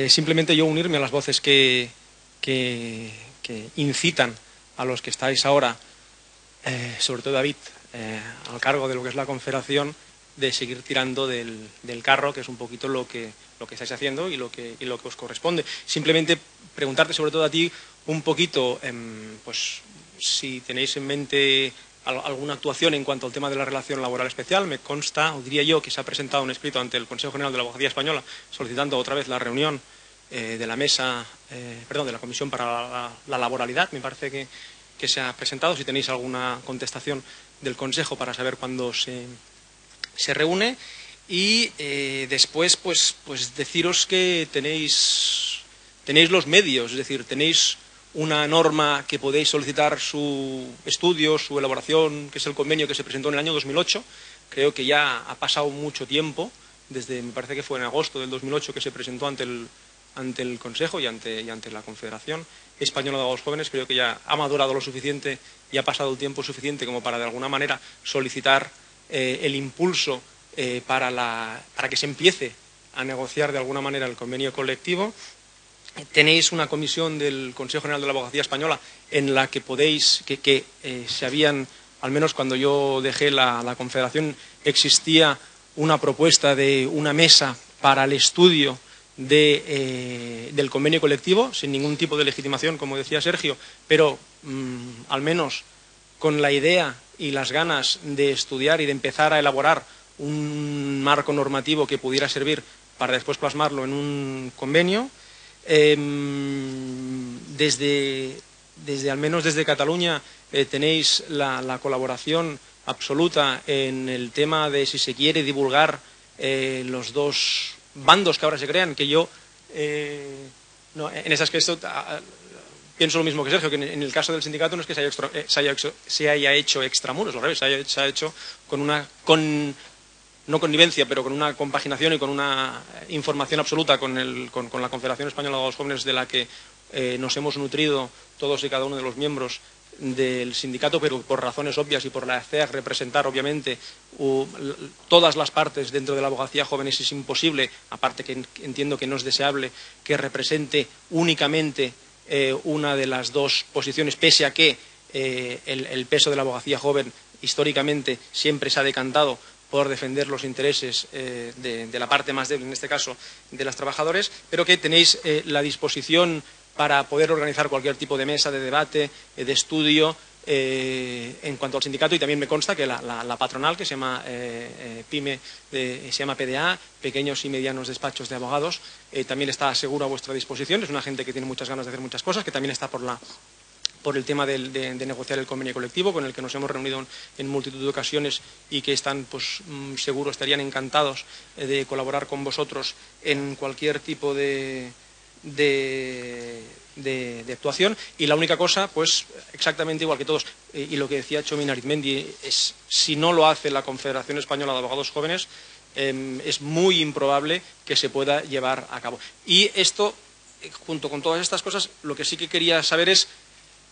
Simplemente yo unirme a las voces que incitan a los que estáis ahora, sobre todo David, al cargo de lo que es la Confederación, de seguir tirando del carro, que es un poquito lo que estáis haciendo y lo que os corresponde. Simplemente preguntarte, sobre todo a ti, un poquito, pues si tenéis en mente alguna actuación en cuanto al tema de la relación laboral especial. Me consta, o diría yo, que se ha presentado un escrito ante el Consejo General de la Abogacía Española solicitando otra vez la reunión de la mesa, de la Comisión para la Laboralidad. Me parece que se ha presentado. Si tenéis alguna contestación del Consejo para saber cuándo se reúne. Y después, pues deciros que tenéis los medios, es decir, tenéis una norma que podéis solicitar su estudio, su elaboración, que es el convenio que se presentó en el año 2008. Creo que ya ha pasado mucho tiempo, me parece que fue en agosto del 2008 que se presentó ante el ante el Consejo y ante la Confederación Española de Abogados Jóvenes. Creo que ya ha madurado lo suficiente y ha pasado el tiempo suficiente como para, de alguna manera, solicitar el impulso para que se empiece a negociar de alguna manera el convenio colectivo. Tenéis una comisión del Consejo General de la Abogacía Española en la que se habían, al menos cuando yo dejé la Confederación, existía una propuesta de una mesa para el estudio del convenio colectivo, sin ningún tipo de legitimación, como decía Sergio, pero al menos con la idea y las ganas de estudiar y de empezar a elaborar un marco normativo que pudiera servir para después plasmarlo en un convenio. Al menos desde Cataluña tenéis la colaboración absoluta en el tema de si se quiere divulgar los dos bandos que ahora se crean, que yo en esas que pienso lo mismo que Sergio, que en el caso del sindicato no es que se haya hecho extramuros, al revés, se ha hecho no connivencia, pero con una compaginación y con una información absoluta con la Confederación Española de Abogados Jóvenes, de la que nos hemos nutrido todos y cada uno de los miembros del sindicato, pero por razones obvias y por la hacer representar, obviamente, todas las partes dentro de la abogacía jóvenes es imposible, aparte que entiendo que no es deseable que represente únicamente una de las dos posiciones, pese a que el peso de la abogacía joven históricamente siempre se ha decantado por defender los intereses de la parte más débil, en este caso de las trabajadores, pero que tenéis la disposición para poder organizar cualquier tipo de mesa, de debate, de estudio en cuanto al sindicato. Y también me consta que la patronal, que se llama PYME, se llama PDA, Pequeños y Medianos Despachos de Abogados, también está seguro a vuestra disposición. Es una gente que tiene muchas ganas de hacer muchas cosas, que también está por el tema de negociar el convenio colectivo, con el que nos hemos reunido en multitud de ocasiones y que están, pues seguro, estarían encantados de colaborar con vosotros en cualquier tipo de actuación. Y la única cosa, pues exactamente igual que todos, y lo que decía Txomin Arizmendi, es si no lo hace la Confederación Española de Abogados Jóvenes, es muy improbable que se pueda llevar a cabo. Y esto, junto con todas estas cosas, lo que sí que quería saber es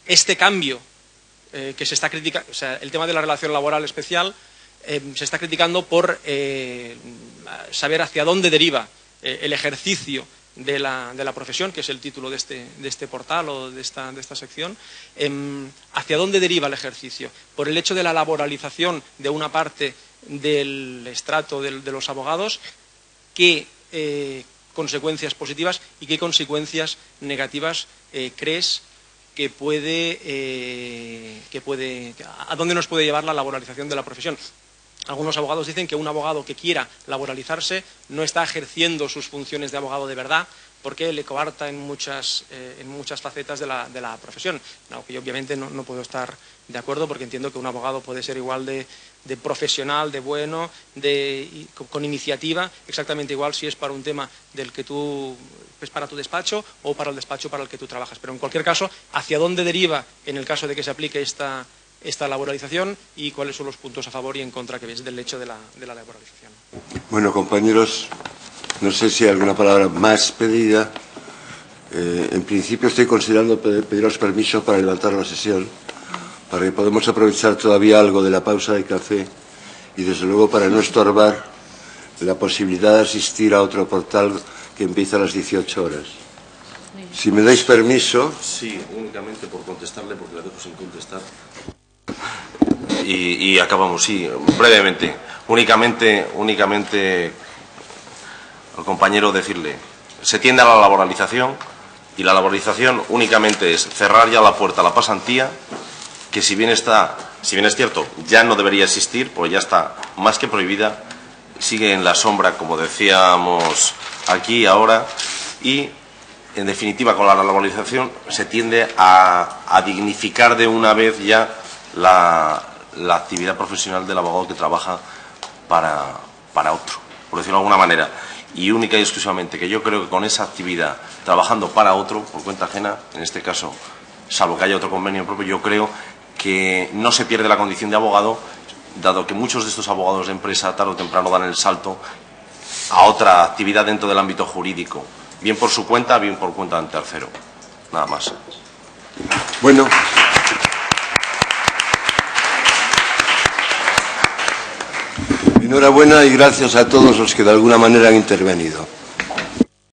este cambio que se está criticando, o sea, el tema de la relación laboral especial, se está criticando por saber hacia dónde deriva el ejercicio de la profesión, que es el título de este portal o de esta sección. ¿Hacia dónde deriva el ejercicio? Por el hecho de la laboralización de una parte del estrato de los abogados, ¿qué consecuencias positivas y qué consecuencias negativas crees que a dónde nos puede llevar la laboralización de la profesión? Algunos abogados dicen que un abogado que quiera laboralizarse no está ejerciendo sus funciones de abogado de verdad, porque le coarta en muchas facetas de la profesión. No, que yo obviamente no puedo estar de acuerdo, porque entiendo que un abogado puede ser igual de profesional, de bueno, con iniciativa, exactamente igual si es para un tema del que es para tu despacho o para el despacho para el que tú trabajas. Pero en cualquier caso, ¿hacia dónde deriva, en el caso de que se aplique esta laboralización, y cuáles son los puntos a favor y en contra que veis del hecho de la laboralización? Bueno, compañeros, no sé si hay alguna palabra más pedida. En principio estoy considerando pediros permiso para levantar la sesión, para que podamos aprovechar todavía algo de la pausa de café y, desde luego, para no estorbar la posibilidad de asistir a otro portal que empieza a las 18 horas. Si me dais permiso... Sí, únicamente por contestarle, porque la dejo sin contestar. Y acabamos, sí, brevemente. Únicamente al compañero decirle, se tiende a la laboralización, y la laboralización únicamente es cerrar ya la puerta a la pasantía, que si bien es cierto, ya no debería existir, pues ya está más que prohibida, sigue en la sombra, como decíamos aquí ahora, y en definitiva con la laboralización se tiende a dignificar de una vez ya la actividad profesional del abogado que trabaja para otro, por decirlo de alguna manera, y única y exclusivamente que yo creo que con esa actividad, trabajando para otro, por cuenta ajena, en este caso, salvo que haya otro convenio propio, yo creo que no se pierde la condición de abogado, dado que muchos de estos abogados de empresa tarde o temprano dan el salto a otra actividad dentro del ámbito jurídico, bien por su cuenta, bien por cuenta de un tercero. Nada más. Bueno. Enhorabuena y gracias a todos los que de alguna manera han intervenido.